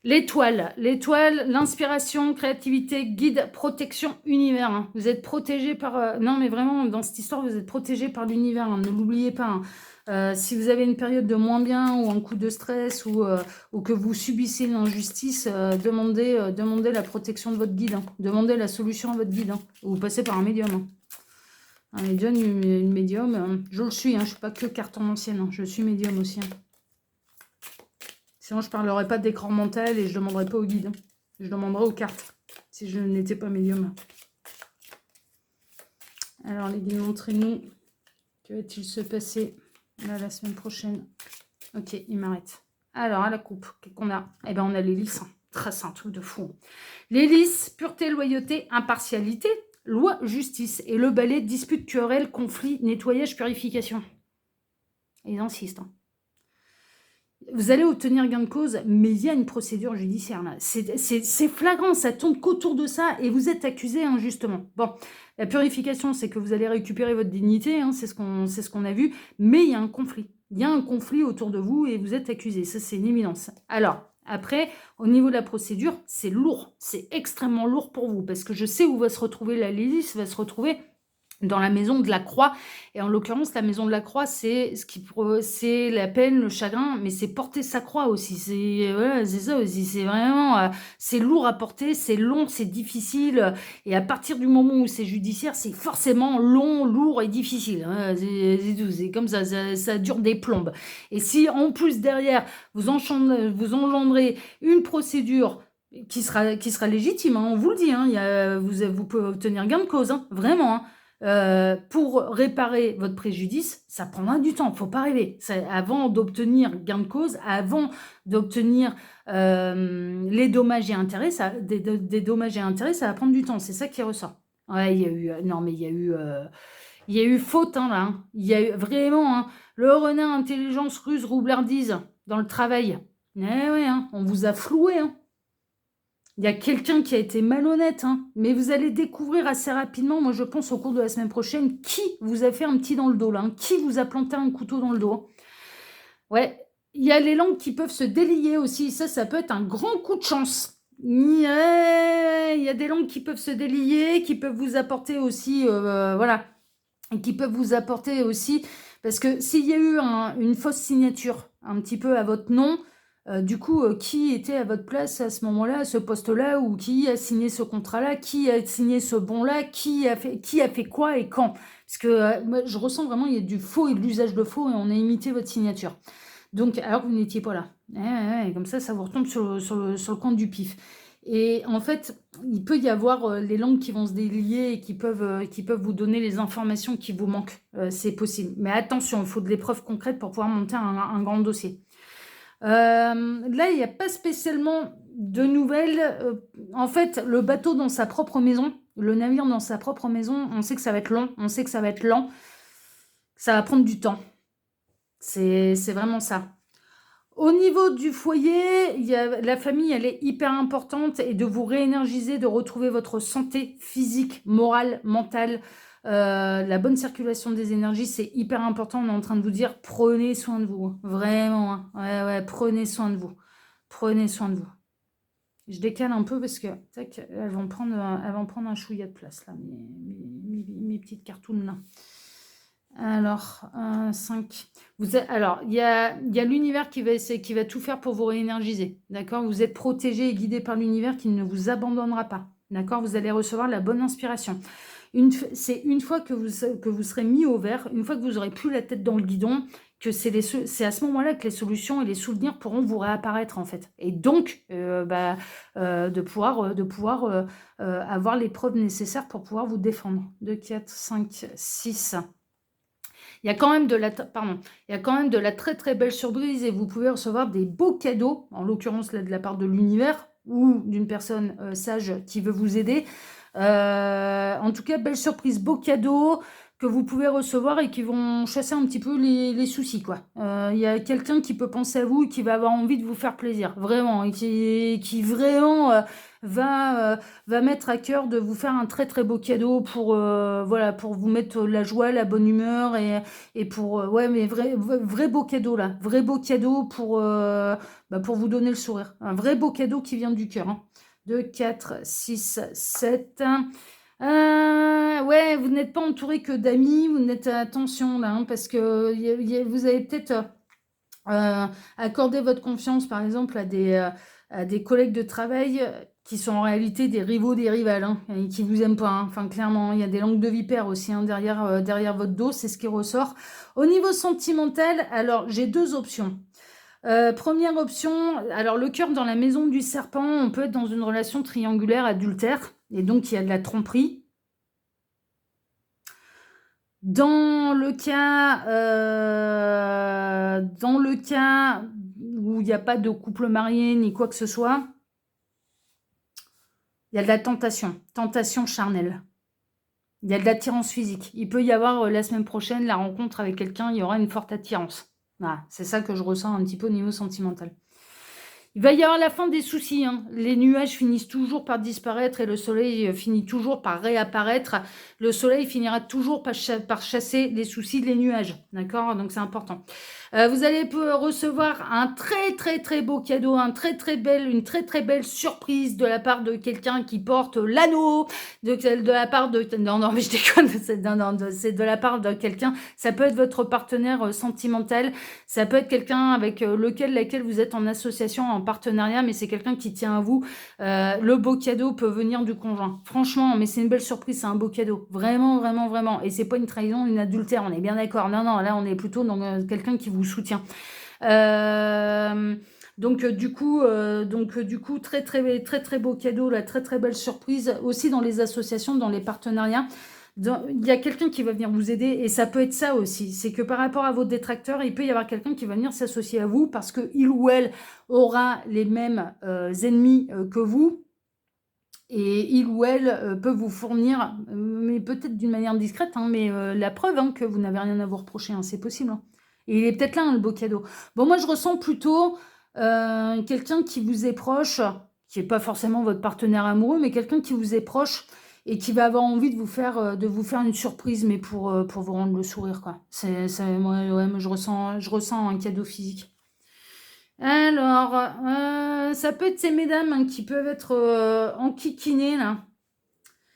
A: L'étoile, l'inspiration, créativité, guide, protection, univers. Hein. Vous êtes protégé par... non, mais vraiment, dans cette histoire, vous êtes protégé par l'univers. Hein. Ne l'oubliez pas. Hein. Si vous avez une période de moins bien ou un coup de stress ou que vous subissez une injustice, demandez la protection de votre guide. Hein. Demandez la solution à votre guide. Hein. Ou vous passez par un médium. Hein. Un médium, une médium. Je le suis. Hein. Je ne suis pas que cartomancienne. Hein. Je suis médium aussi. Hein. Sinon, je ne parlerai pas d'écran mental et je ne demanderai pas au guide. Hein. Je demanderai aux cartes si je n'étais pas médium. Alors, les guides, montrez-nous. Que va-t-il se passer là, la semaine prochaine? Ok, il m'arrête. Alors, à la coupe, qu'est-ce qu'on a? Eh bien, on a l'hélice. Trace un truc de fou. L'hélice, pureté, loyauté, impartialité, loi, justice. Et le balai, dispute, querelle, conflit, nettoyage, purification. Ils insistent. Hein. Vous allez obtenir gain de cause, mais il y a une procédure judiciaire là. C'est flagrant, ça tourne qu'autour de ça et vous êtes accusé injustement. Bon, la purification, c'est que vous allez récupérer votre dignité, hein, c'est ce qu'on a vu, mais il y a un conflit. Il y a un conflit autour de vous et vous êtes accusé. Ça, c'est une évidence. Alors, après, au niveau de la procédure, c'est lourd. C'est extrêmement lourd pour vous parce que je sais où va se retrouver la Lilith, va se retrouver dans la maison de la croix. Et en l'occurrence, la maison de la croix, c'est la peine, le chagrin, mais c'est porter sa croix aussi. C'est ça aussi. C'est vraiment, c'est lourd à porter, c'est long, c'est difficile. Et à partir du moment où c'est judiciaire, c'est forcément long, lourd et difficile. Hein. C'est comme ça, ça dure des plombes. Et si en plus derrière, vous engendrez une procédure qui sera légitime, hein, on vous le dit, hein, vous pouvez obtenir gain de cause, hein, vraiment, hein. Pour réparer votre préjudice, ça prendra du temps, il ne faut pas rêver. Avant d'obtenir gain de cause, avant d'obtenir les dommages et intérêts, des dommages et intérêts, ça va prendre du temps. C'est ça qui ressort. Ouais, il y a eu faute hein, là. Hein. Il y a eu vraiment le renard, intelligence, ruse, roublardise dans le travail. Eh ouais, hein, on vous a floué. Hein. Il y a quelqu'un qui a été malhonnête, hein, mais vous allez découvrir assez rapidement, moi je pense au cours de la semaine prochaine, qui vous a fait un petit dans le dos là, hein, qui vous a planté un couteau dans le dos. Ouais, il y a les langues qui peuvent se délier aussi, ça peut être un grand coup de chance. Ouais, il y a des langues qui peuvent se délier, qui peuvent vous apporter aussi, voilà, et qui peuvent vous apporter aussi, parce que s'il y a eu une fausse signature un petit peu à votre nom, du coup, qui était à votre place à ce moment-là, à ce poste-là, ou qui a signé ce contrat-là, qui a signé ce bon-là, qui a fait quoi et quand? Parce que moi, je ressens vraiment il y a du faux et de l'usage de faux et on a imité votre signature. Donc, alors que vous n'étiez pas là. Comme ça vous retombe sur le compte du pif. Et en fait, il peut y avoir les langues qui vont se délier et qui peuvent vous donner les informations qui vous manquent. C'est possible. Mais attention, il faut de l'épreuve concrète pour pouvoir monter un grand dossier. Là, il n'y a pas spécialement de nouvelles. En fait, le bateau dans sa propre maison, le navire dans sa propre maison, on sait que ça va être long, on sait que ça va être lent. Ça va prendre du temps. C'est vraiment ça. Au niveau du foyer, la famille, elle est hyper importante et de vous réénergiser, de retrouver votre santé physique, morale, mentale, la bonne circulation des énergies, c'est hyper important. On est en train de vous dire, prenez soin de vous. Vraiment, hein. Ouais, prenez soin de vous. Prenez soin de vous. Je décale un peu parce que, tac, elles vont prendre un chouïa de place, là, mes petites cartounes, là. Alors, 5. Alors, il y a l'univers qui va tout faire pour vous réénergiser. D'accord? Vous êtes protégé et guidé par l'univers qui ne vous abandonnera pas. D'accord? Vous allez recevoir la bonne inspiration. C'est une fois que vous serez mis au vert, une fois que vous aurez plus la tête dans le guidon, que c'est à ce moment-là que les solutions et les souvenirs pourront vous réapparaître, en fait. Et donc, de pouvoir avoir les preuves nécessaires pour pouvoir vous défendre. 2, 4, 5, 6. Il y a quand même de la très très belle surprise et vous pouvez recevoir des beaux cadeaux, en l'occurrence là de la part de l'univers ou d'une personne sage qui veut vous aider. En tout cas, belle surprise, beaux cadeaux que vous pouvez recevoir et qui vont chasser un petit peu les soucis, quoi. Il y a quelqu'un qui peut penser à vous et qui va avoir envie de vous faire plaisir, vraiment, et qui vraiment va mettre à cœur de vous faire un très très beau cadeau pour pour vous mettre la joie, la bonne humeur et pour mais vrai beau cadeau là, vrai beau cadeau pour vous donner le sourire, un vrai beau cadeau qui vient du cœur, hein. 2, 4, 6, 7. Ouais, vous n'êtes pas entouré que d'amis, vous n'êtes attention là, hein, parce que vous avez peut-être accordé votre confiance par exemple à des collègues de travail qui sont en réalité des rivaux, des rivales, hein, et qui vous aiment pas, hein. Enfin, clairement, il y a des langues de vipère aussi, hein, derrière votre dos, c'est ce qui ressort. Au niveau sentimental, alors j'ai deux options. Première option, alors le cœur dans la maison du serpent, on peut être dans une relation triangulaire adultère, et donc il y a de la tromperie. Dans le cas où il n'y a pas de couple marié ni quoi que ce soit, il y a de la tentation charnelle. Il y a de l'attirance physique. Il peut y avoir la semaine prochaine la rencontre avec quelqu'un, il y aura une forte attirance. Voilà, c'est ça que je ressens un petit peu au niveau sentimental. Il va y avoir la fin des soucis, hein. Les nuages finissent toujours par disparaître et le soleil finit toujours par réapparaître. Le soleil finira toujours par chasser les soucis des nuages. D'accord? Donc c'est important. Vous allez recevoir un très très très beau cadeau, une très très belle surprise de la part de quelqu'un qui porte l'anneau, de la part de... Non, mais je déconne, c'est de la part de quelqu'un. Ça peut être votre partenaire sentimental, ça peut être quelqu'un avec laquelle vous êtes en association, en partenariat, mais c'est quelqu'un qui tient à vous. Le beau cadeau peut venir du conjoint. Franchement, mais c'est une belle surprise, c'est un beau cadeau. Vraiment, vraiment, vraiment. Et c'est pas une trahison, une adultère, on est bien d'accord. Non, là, on est plutôt dans quelqu'un qui vous soutient. Donc du coup, très, très, très, très beau cadeau, la très, très belle surprise. Aussi dans les associations, dans les partenariats. Il y a quelqu'un qui va venir vous aider et ça peut être ça aussi, c'est que par rapport à vos détracteurs, il peut y avoir quelqu'un qui va venir s'associer à vous parce qu'il ou elle aura les mêmes ennemis que vous et il ou elle peut vous fournir, mais peut-être d'une manière discrète, hein, mais la preuve que vous n'avez rien à vous reprocher, hein, c'est possible. Hein. Et il est peut-être là, le beau cadeau. Bon, moi je ressens plutôt quelqu'un qui vous est proche, qui est pas forcément votre partenaire amoureux, mais quelqu'un qui vous est proche et qui va avoir envie de vous faire une surprise, mais pour vous rendre le sourire, quoi. Moi, je ressens un cadeau physique. Alors, ça peut être ces mesdames, hein, qui peuvent être, enquiquinées, là.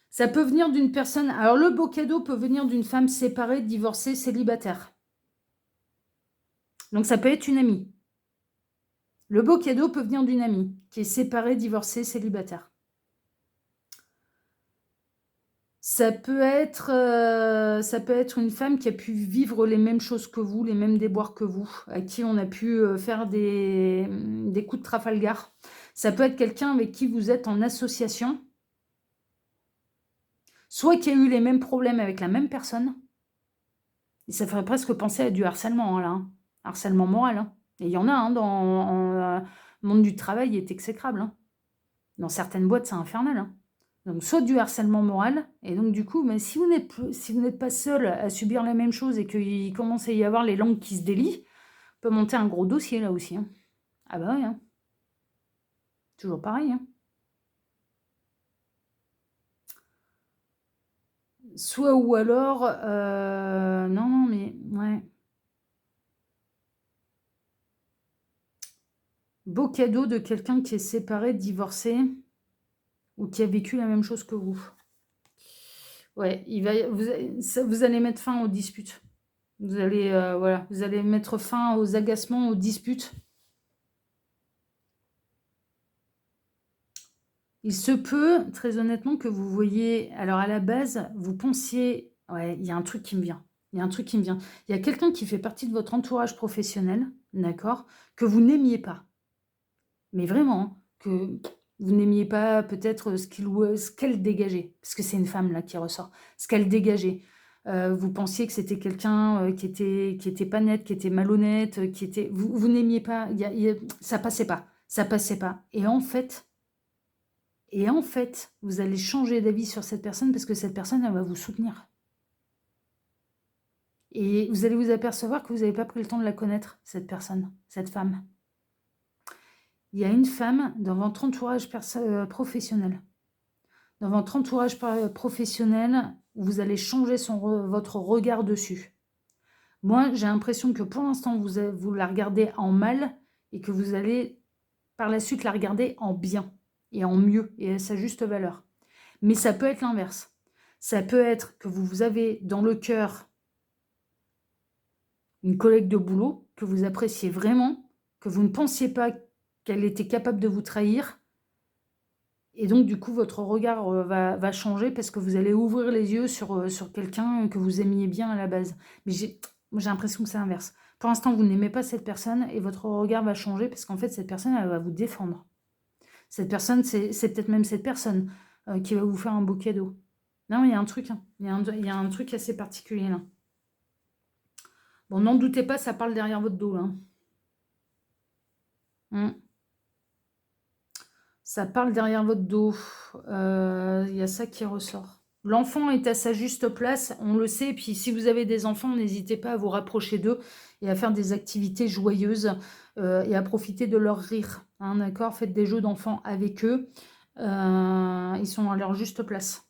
A: Ça peut venir d'une personne alors le beau cadeau peut venir d'une femme séparée, divorcée, célibataire. Donc ça peut être une amie. Le beau cadeau peut venir d'une amie qui est séparée, divorcée, célibataire. Ça peut être une femme qui a pu vivre les mêmes choses que vous, les mêmes déboires que vous, à qui on a pu, faire des coups de Trafalgar. Ça peut être quelqu'un avec qui vous êtes en association. Soit qui a eu les mêmes problèmes avec la même personne. Et ça ferait presque penser à du harcèlement, hein, là, hein. Harcèlement moral, hein. Et il y en a, hein, dans le monde du travail, il est exécrable, hein. Dans certaines boîtes, c'est infernal, hein. Donc soit du harcèlement moral, et donc du coup, mais si vous n'êtes pas seul à subir la même chose et qu'il commence à y avoir les langues qui se délient, peut monter un gros dossier là aussi, hein. Ah bah oui, hein. Toujours pareil, hein. Soit ou alors, non, non, mais ouais. Beau cadeau de quelqu'un qui est séparé, divorcé, ou qui a vécu la même chose que vous. Ouais, vous allez mettre fin aux disputes. Vous allez, voilà, vous allez mettre fin aux agacements, aux disputes. Il se peut, très honnêtement, que vous voyiez alors à la base, vous pensiez ouais, il y a un truc qui me vient. Il y a un truc qui me vient. Il y a quelqu'un qui fait partie de votre entourage professionnel, d'accord, que vous n'aimiez pas. Mais vraiment, hein, que vous n'aimiez pas peut-être ce qu'il ou ce qu'elle dégageait, parce que c'est une femme là qui ressort, ce qu'elle dégageait. Vous pensiez que c'était quelqu'un, qui était pas net, qui était malhonnête, qui était vous n'aimiez pas, il y a ça passait pas et en fait, vous allez changer d'avis sur cette personne parce que cette personne, elle va vous soutenir et vous allez vous apercevoir que vous n'avez pas pris le temps de la connaître, cette personne, cette femme. Il y a une femme dans votre entourage professionnel. Dans votre entourage professionnel, vous allez changer votre regard dessus. Moi, j'ai l'impression que pour l'instant, vous la regardez en mal et que vous allez par la suite la regarder en bien et en mieux et à sa juste valeur. Mais ça peut être l'inverse. Ça peut être que vous avez dans le cœur une collègue de boulot que vous appréciez vraiment, que vous ne pensiez pas qu'elle était capable de vous trahir. Et donc, du coup, votre regard va changer parce que vous allez ouvrir les yeux sur quelqu'un que vous aimiez bien à la base. Mais moi, j'ai l'impression que c'est l'inverse. Pour l'instant, vous n'aimez pas cette personne et votre regard va changer parce qu'en fait, cette personne, elle va vous défendre. Cette personne, c'est peut-être même cette personne qui va vous faire un beau cadeau. Non, il y a un truc, hein. Il y a un truc assez particulier là. Bon, n'en doutez pas, ça parle derrière votre dos, là. Ça parle derrière votre dos. Il y a ça qui ressort. L'enfant est à sa juste place, on le sait. Puis si vous avez des enfants, n'hésitez pas à vous rapprocher d'eux et à faire des activités joyeuses et à profiter de leur rire. Hein, d'accord? Faites des jeux d'enfants avec eux. Ils sont à leur juste place.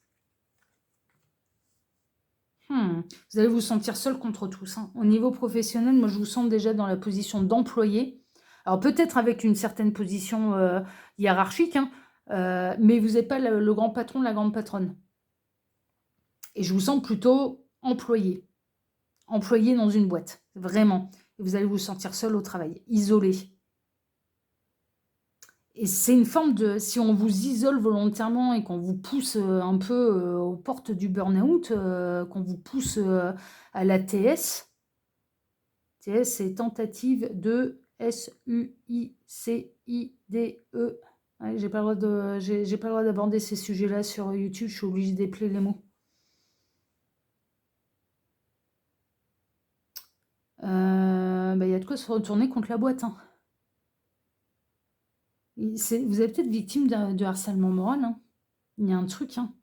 A: Vous allez vous sentir seul contre tous, hein. Au niveau professionnel, moi, je vous sens déjà dans la position d'employé. Alors, peut-être avec une certaine position hiérarchique, hein, mais vous n'êtes pas le grand patron, la grande patronne. Et je vous sens plutôt employé. Employé dans une boîte, vraiment. Et vous allez vous sentir seul au travail, isolé. Et c'est une forme de... Si on vous isole volontairement et qu'on vous pousse un peu aux portes du burn-out, qu'on vous pousse à la TS, TS c'est tentative de SUICIDE. Ouais, j'ai pas le droit d'aborder ces sujets-là sur YouTube, je suis obligée d'épeler les mots. Il y a de quoi se retourner contre la boîte, hein. Vous êtes peut-être victime de harcèlement moral, hein. Il y a un truc, hein.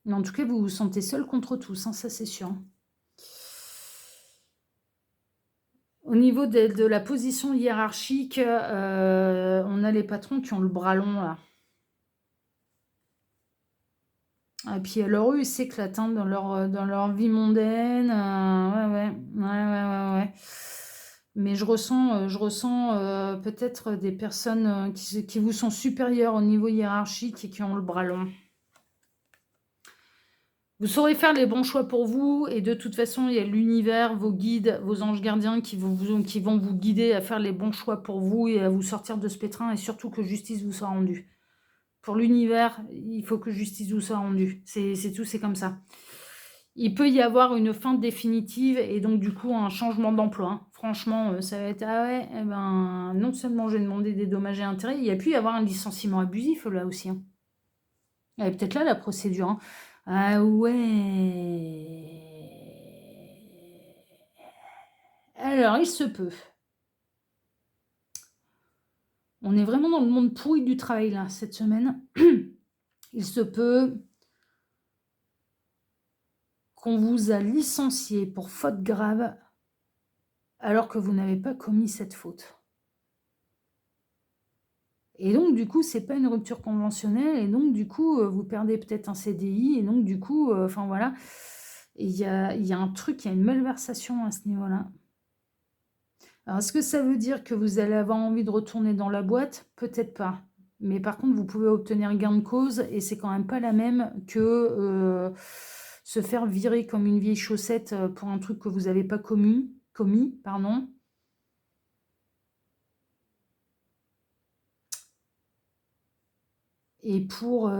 A: Mais en tout cas, vous vous sentez seul contre tous, hein, ça c'est sûr. Au niveau de la position hiérarchique, on a les patrons qui ont le bras long, là. Et puis alors eux, ils s'éclatent hein, dans leur vie mondaine. Ouais. Mais je ressens peut-être des personnes qui vous sont supérieures au niveau hiérarchique et qui ont le bras long. Vous saurez faire les bons choix pour vous et de toute façon, il y a l'univers, vos guides, vos anges gardiens qui vont vous guider à faire les bons choix pour vous et à vous sortir de ce pétrin et surtout que justice vous soit rendue. Pour l'univers, il faut que justice vous soit rendue. C'est tout, c'est comme ça. Il peut y avoir une fin définitive et donc du coup un changement d'emploi. Hein. Franchement, ça va être ah ouais, eh ben non seulement j'ai demandé des dommages et intérêts, il y a pu y avoir un licenciement abusif là aussi. Hein. Et peut-être là la procédure. Hein. Ah ouais. Alors il se peut. On est vraiment dans le monde pourri du travail là cette semaine. Il se peut qu'on vous a licencié pour faute grave alors que vous n'avez pas commis cette faute. Et donc, du coup, c'est pas une rupture conventionnelle et donc, du coup, vous perdez peut-être un CDI et donc, du coup, enfin voilà, il y a un truc, il y a une malversation à ce niveau-là. Alors, est-ce que ça veut dire que vous allez avoir envie de retourner dans la boîte? Peut-être pas. Mais par contre, vous pouvez obtenir gain de cause et c'est quand même pas la même que se faire virer comme une vieille chaussette pour un truc que vous n'avez pas commis, pardon. Et pour ouais,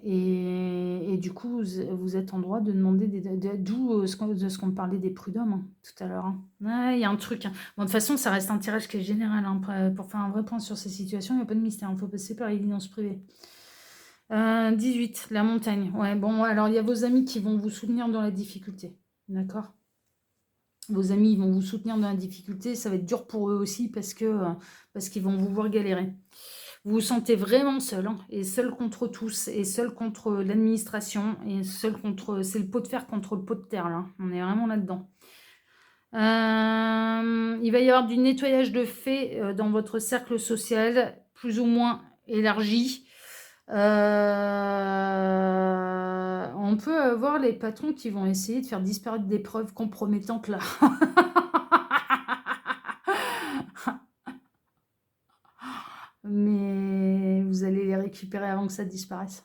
A: et du coup, vous êtes en droit de demander d'où ce qu'on parlait des prud'hommes hein, tout à l'heure. Hein. Ouais, il y a un truc. Hein. Bon, de toute façon, ça reste un tirage qui est général. Hein, pour faire un vrai point sur ces situations, il n'y a pas de mystère. Il faut passer par l'évidence privée. 18, la montagne. Ouais, bon, alors il y a vos amis qui vont vous soutenir dans la difficulté. D'accord? Vos amis ils vont vous soutenir dans la difficulté. Ça va être dur pour eux aussi parce qu'ils vont vous voir galérer. Vous vous sentez vraiment seul, hein, et seul contre tous, et seul contre l'administration, et seul contre... C'est le pot de fer contre le pot de terre, là. On est vraiment là-dedans. Il va y avoir du nettoyage de fait dans votre cercle social, plus ou moins élargi. On peut avoir les patrons qui vont essayer de faire disparaître des preuves compromettantes, là. Mais vous allez les récupérer avant que ça disparaisse.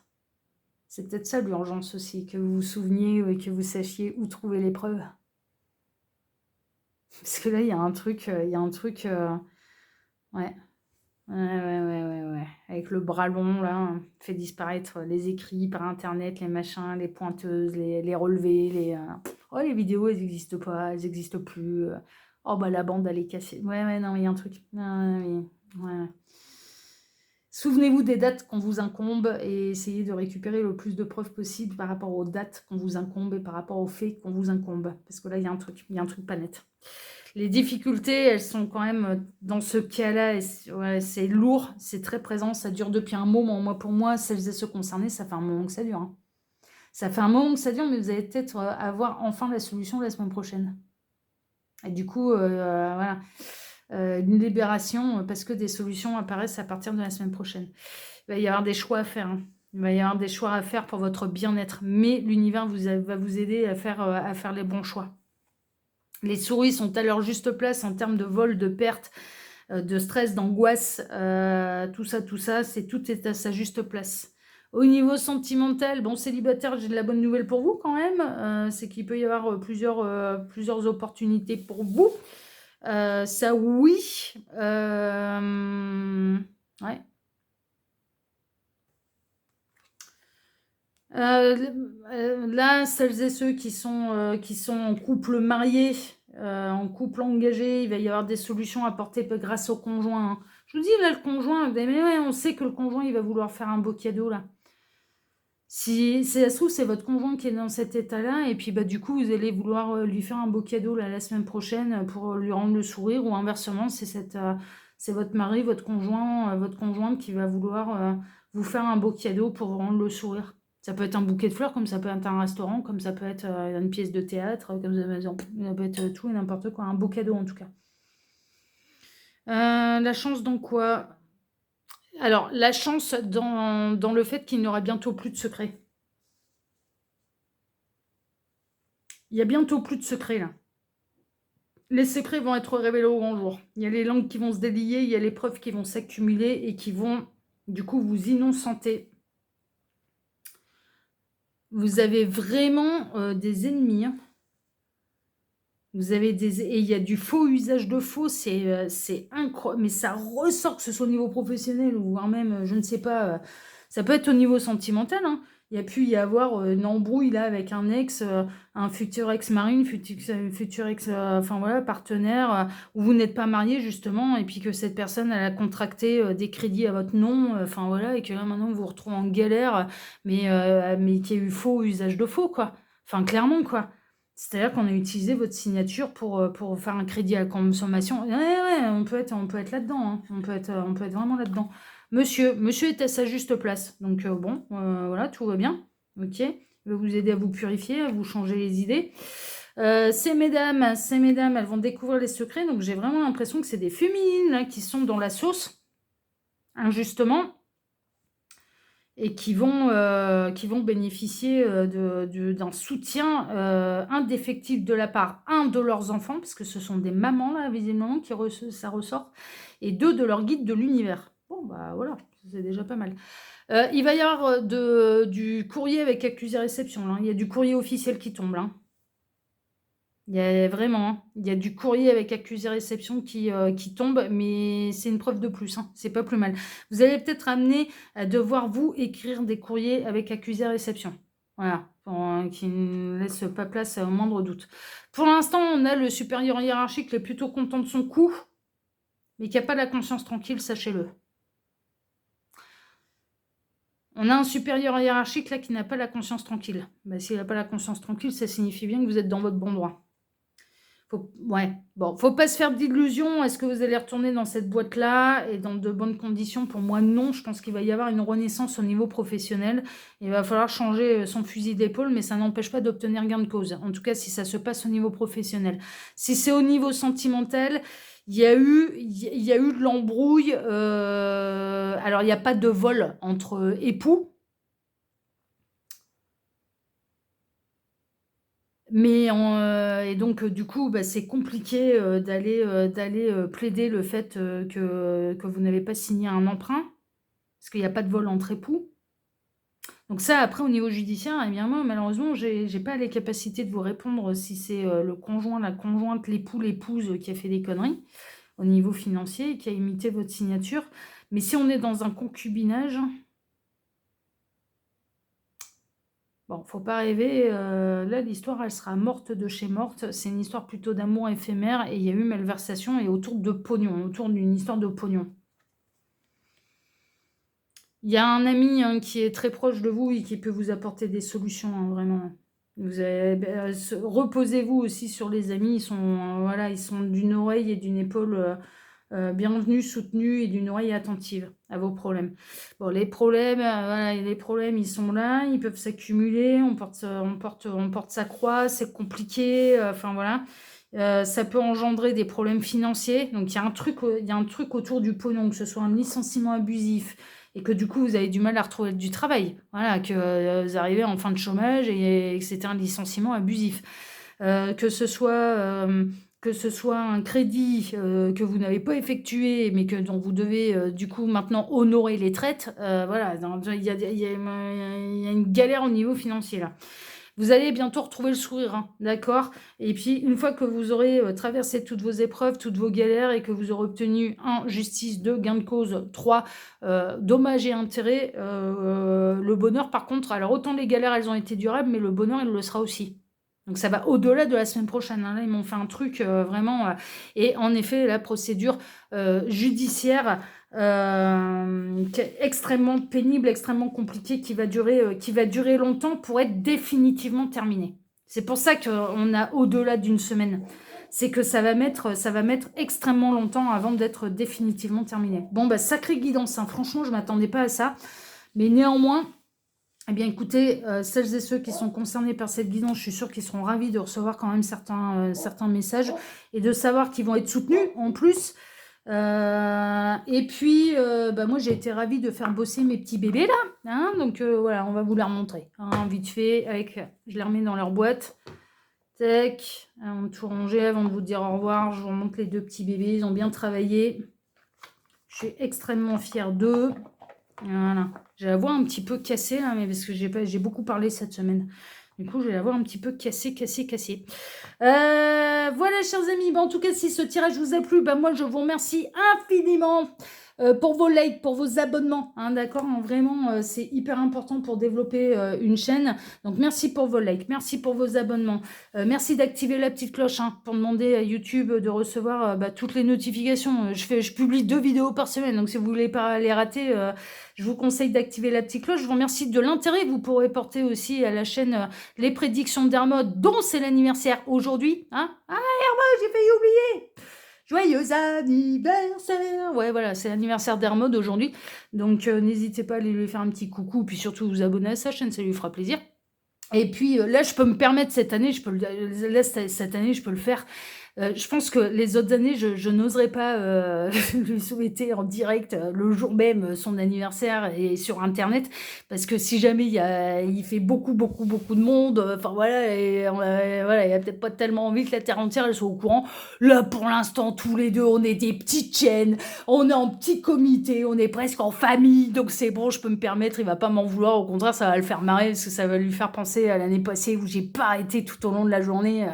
A: C'est peut-être ça l'urgence aussi, que vous vous souveniez et que vous sachiez où trouver les preuves. Parce que là, il y a un truc, ouais. Ouais. Avec le bras long, là, fait disparaître les écrits par Internet, les machins, les pointeuses, les relevés, Oh, les vidéos, elles n'existent pas, elles n'existent plus. Oh, bah, la bande, elle est cassée. Ouais, non, il y a un truc. Ouais. Souvenez-vous des dates qu'on vous incombe et essayez de récupérer le plus de preuves possible par rapport aux dates qu'on vous incombe et par rapport aux faits qu'on vous incombe. Parce que là, il y a un truc pas net. Les difficultés, elles sont quand même dans ce cas-là, ouais, c'est lourd, c'est très présent, ça dure depuis un moment. Moi, pour moi, celles et ceux concernés, ça fait un moment que ça dure. Hein. Ça fait un moment que ça dure, mais vous allez peut-être avoir enfin la solution la semaine prochaine. Et du coup, voilà. Une libération parce que des solutions apparaissent à partir de la semaine prochaine. Il va y avoir des choix à faire. Hein. Il va y avoir des choix à faire pour votre bien-être, mais l'univers va vous aider à faire les bons choix. Les souris sont à leur juste place en termes de vol, de perte, de stress, d'angoisse. Tout ça, tout est à sa juste place. Au niveau sentimental, bon, célibataire, j'ai de la bonne nouvelle pour vous quand même. C'est qu'il peut y avoir plusieurs opportunités pour vous. Ça, oui. Ouais. Là, celles et ceux qui sont en couple marié, en couple engagé, il va y avoir des solutions apportées grâce au conjoint. Hein. Je vous dis, là, le conjoint, mais ouais, on sait que le conjoint, il va vouloir faire un beau cadeau, là. Si ça se trouve, c'est votre conjoint qui est dans cet état-là, et puis bah, du coup, vous allez vouloir lui faire un beau cadeau là, la semaine prochaine pour lui rendre le sourire, ou inversement, c'est votre mari, votre conjointe qui va vouloir vous faire un beau cadeau pour vous rendre le sourire. Ça peut être un bouquet de fleurs, comme ça peut être un restaurant, comme ça peut être une pièce de théâtre, comme ça peut être tout et n'importe quoi, un beau cadeau en tout cas. La chance dans quoi? Alors, la chance dans le fait qu'il n'y aura bientôt plus de secrets. Il y a bientôt plus de secrets là. Les secrets vont être révélés au grand jour. Il y a les langues qui vont se délier, il y a les preuves qui vont s'accumuler et qui vont, du coup, vous innocenter. Vous avez vraiment des ennemis. Hein. Vous avez et il y a du faux usage de faux, c'est incroyable. Mais ça ressort, que ce soit au niveau professionnel ou voire même, je ne sais pas, ça peut être au niveau sentimental. Hein. Il y a pu y avoir une embrouille là avec un ex, un futur ex-mari, une futur ex, enfin voilà, partenaire, où vous n'êtes pas marié justement, et puis que cette personne elle a contracté des crédits à votre nom, enfin voilà, et que là maintenant vous vous retrouvez en galère, mais qu'il y a eu faux usage de faux quoi. Enfin clairement quoi. C'est-à-dire qu'on a utilisé votre signature pour faire un crédit à la consommation. Ouais, ouais, on peut être là-dedans. Hein. On peut être vraiment là-dedans. Monsieur est à sa juste place. Donc bon, voilà, tout va bien. Ok. Il va vous aider à vous purifier, à vous changer les idées. Ces mesdames, elles vont découvrir les secrets. Donc j'ai vraiment l'impression que c'est des féminines là, qui sont dans la sauce, injustement. Et qui vont bénéficier d'un soutien indéfectible de la part, un, de leurs enfants, parce que ce sont des mamans, là, visiblement, ça ressort, et deux, de leur guide de l'univers. Bon, bah voilà, c'est déjà pas mal. Il va y avoir du courrier avec accusé-réception, là. Il y a du courrier officiel qui tombe, là. Il y a vraiment, hein, il y a du courrier avec accusé-réception qui tombe, mais c'est une preuve de plus, hein, c'est pas plus mal. Vous allez peut-être amener à devoir, vous, écrire des courriers avec accusé-réception. Voilà, qui ne laisse pas place au moindre doute. Pour l'instant, on a le supérieur hiérarchique qui est plutôt content de son coup, mais qui n'a pas la conscience tranquille, sachez-le. On a un supérieur hiérarchique là qui n'a pas la conscience tranquille. Bah, s'il n'a pas la conscience tranquille, ça signifie bien que vous êtes dans votre bon droit. Faut pas se faire d'illusions. Est-ce que vous allez retourner dans cette boîte-là et dans de bonnes conditions? Pour moi, non. Je pense qu'il va y avoir une renaissance au niveau professionnel. Il va falloir changer son fusil d'épaule, mais ça n'empêche pas d'obtenir gain de cause. En tout cas, si ça se passe au niveau professionnel. Si c'est au niveau sentimental, il y a eu de l'embrouille. Alors, il n'y a pas de vol entre époux. Mais et donc du coup, bah, c'est compliqué, d'aller plaider le fait, que vous n'avez pas signé un emprunt, parce qu'il y a pas de vol entre époux. Donc ça, après au niveau judiciaire, eh bien moi malheureusement, j'ai pas les capacités de vous répondre si c'est, le conjoint, la conjointe, l'époux, l'épouse, qui a fait des conneries, au niveau financier, qui a imité votre signature. Mais si on est dans un concubinage, bon, faut pas rêver, là l'histoire elle sera morte de chez morte. C'est une histoire plutôt d'amour éphémère et il y a eu malversation et autour de pognon, autour d'une histoire de pognon. Il y a un ami, hein, qui est très proche de vous et qui peut vous apporter des solutions, hein, vraiment. Reposez-vous aussi sur les amis, voilà, ils sont d'une oreille et d'une épaule, bienvenue, soutenue et d'une oreille attentive à vos problèmes. Bon, les problèmes, voilà, les problèmes, ils sont là, ils peuvent s'accumuler, on porte sa croix, c'est compliqué, enfin voilà. Ça peut engendrer des problèmes financiers. Donc il y a un truc autour du pognon, que ce soit un licenciement abusif et que du coup vous avez du mal à retrouver du travail. Voilà, que vous arrivez en fin de chômage et que c'était un licenciement abusif. Que ce soit un crédit que vous n'avez pas effectué, mais dont vous devez du coup maintenant honorer les traites, voilà, il y a une galère au niveau financier là. Vous allez bientôt retrouver le sourire, hein, d'accord? Et puis, une fois que vous aurez traversé toutes vos épreuves, toutes vos galères et que vous aurez obtenu 1, justice, 2, gain de cause, 3, dommages et intérêts, le bonheur, par contre, alors autant les galères, elles ont été durables, mais le bonheur, il le sera aussi. Donc ça va au-delà de la semaine prochaine. Hein. Là, ils m'ont fait un truc vraiment. Et en effet, la procédure judiciaire qui est extrêmement pénible, extrêmement compliquée, qui va durer longtemps pour être définitivement terminée. C'est pour ça qu'on a au-delà d'une semaine. C'est que ça va mettre extrêmement longtemps avant d'être définitivement terminé. Bon, bah sacrée guidance. Hein. Franchement, je ne m'attendais pas à ça. Mais néanmoins, Eh bien, écoutez, celles et ceux qui sont concernés par cette guidance, je suis sûre qu'ils seront ravis de recevoir quand même certains messages et de savoir qu'ils vont être soutenus en plus. Et puis, bah, moi, j'ai été ravie de faire bosser mes petits bébés là. Hein, donc, voilà, on va vous les remontrer. Hein, vite fait, je les remets dans leur boîte. Tac, avant de tout ranger, avant de vous dire au revoir, je vous remonte les deux petits bébés. Ils ont bien travaillé. Je suis extrêmement fière d'eux. Voilà. J'ai la voix un petit peu cassée, là, mais parce que j'ai beaucoup parlé cette semaine. Du coup, j'ai la voix un petit peu cassée. Voilà, chers amis. Bah, en tout cas, si ce tirage vous a plu, bah, moi, je vous remercie infiniment pour vos likes, pour vos abonnements. Hein, d'accord, hein, vraiment, c'est hyper important pour développer une chaîne. Donc, merci pour vos likes, merci pour vos abonnements. Merci d'activer la petite cloche hein, pour demander à YouTube de recevoir bah, toutes les notifications. Je publie 2 vidéos par semaine, donc si vous voulez pas les rater, je vous conseille d'activer la petite cloche. Je vous remercie de l'intérêt que vous pourrez porter aussi à la chaîne Les Prédictions d'Hermod, dont c'est l'anniversaire aujourd'hui. Hein, ah, Hermod, j'ai failli oublier. Joyeux anniversaire. Ouais, voilà, c'est l'anniversaire d'Hermod aujourd'hui. Donc, n'hésitez pas à aller lui faire un petit coucou. Puis surtout, vous abonner à sa chaîne, ça lui fera plaisir. Et puis, là, je peux me permettre cette année, cette année, je peux le faire. Je pense que les autres années, je n'oserais pas lui souhaiter en direct le jour même son anniversaire et sur Internet, parce que si jamais il fait beaucoup de monde, enfin voilà, et voilà, il n'y a peut-être pas tellement envie que la terre entière elle soit au courant. Là, pour l'instant, tous les deux, on est des petites chaînes, on est en petit comité, on est presque en famille, donc c'est bon, je peux me permettre, il va pas m'en vouloir, au contraire, ça va le faire marrer, parce que ça va lui faire penser à l'année passée où j'ai pas été tout au long de la journée.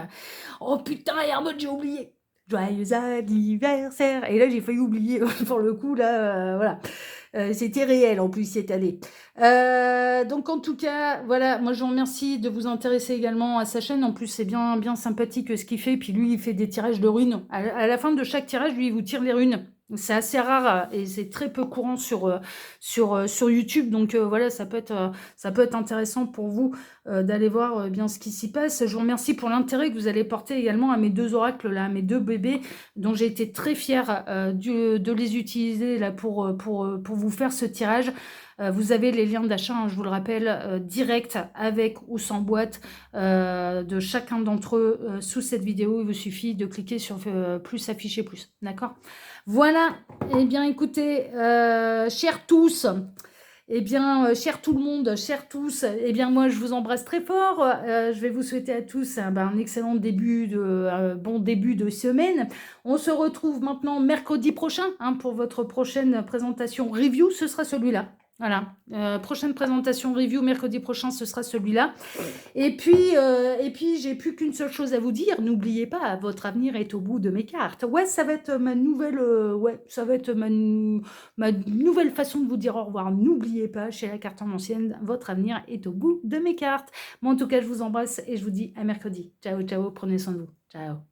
A: Oh putain, Hermod, j'ai oublié. Joyeux anniversaire. Et là, j'ai failli oublier. Pour le coup, là, voilà. C'était réel en plus cette année. Donc en tout cas, voilà, moi je vous remercie de vous intéresser également à sa chaîne. En plus, c'est bien sympathique ce qu'il fait. Puis lui, il fait des tirages de runes. À la fin de chaque tirage, lui, il vous tire les runes. C'est assez rare et c'est très peu courant sur YouTube. Donc voilà, ça peut être intéressant pour vous d'aller voir bien ce qui s'y passe. Je vous remercie pour l'intérêt que vous allez porter également à mes 2 oracles, là, à mes 2 bébés, dont j'ai été très fière de les utiliser là, pour vous faire ce tirage. Vous avez les liens d'achat, hein, je vous le rappelle, direct avec ou sans boîte de chacun d'entre eux sous cette vidéo. Il vous suffit de cliquer sur plus afficher plus. D'accord? Voilà. Eh bien, écoutez, chers tous, eh bien, cher tout le monde, chers tous, eh bien, moi, je vous embrasse très fort. Je vais vous souhaiter à tous un excellent bon début de semaine. On se retrouve maintenant mercredi prochain hein, pour votre prochaine présentation review. Ce sera celui-là. Voilà. Prochaine présentation review mercredi prochain, ce sera celui-là. Et puis j'ai plus qu'une seule chose à vous dire. N'oubliez pas, votre avenir est au bout de mes cartes. Ouais, ça va être ma nouvelle, ma nouvelle façon de vous dire au revoir. N'oubliez pas, chez la carte en ancienne, votre avenir est au bout de mes cartes. Moi, en tout cas, je vous embrasse et je vous dis à mercredi. Ciao, ciao, prenez soin de vous. Ciao.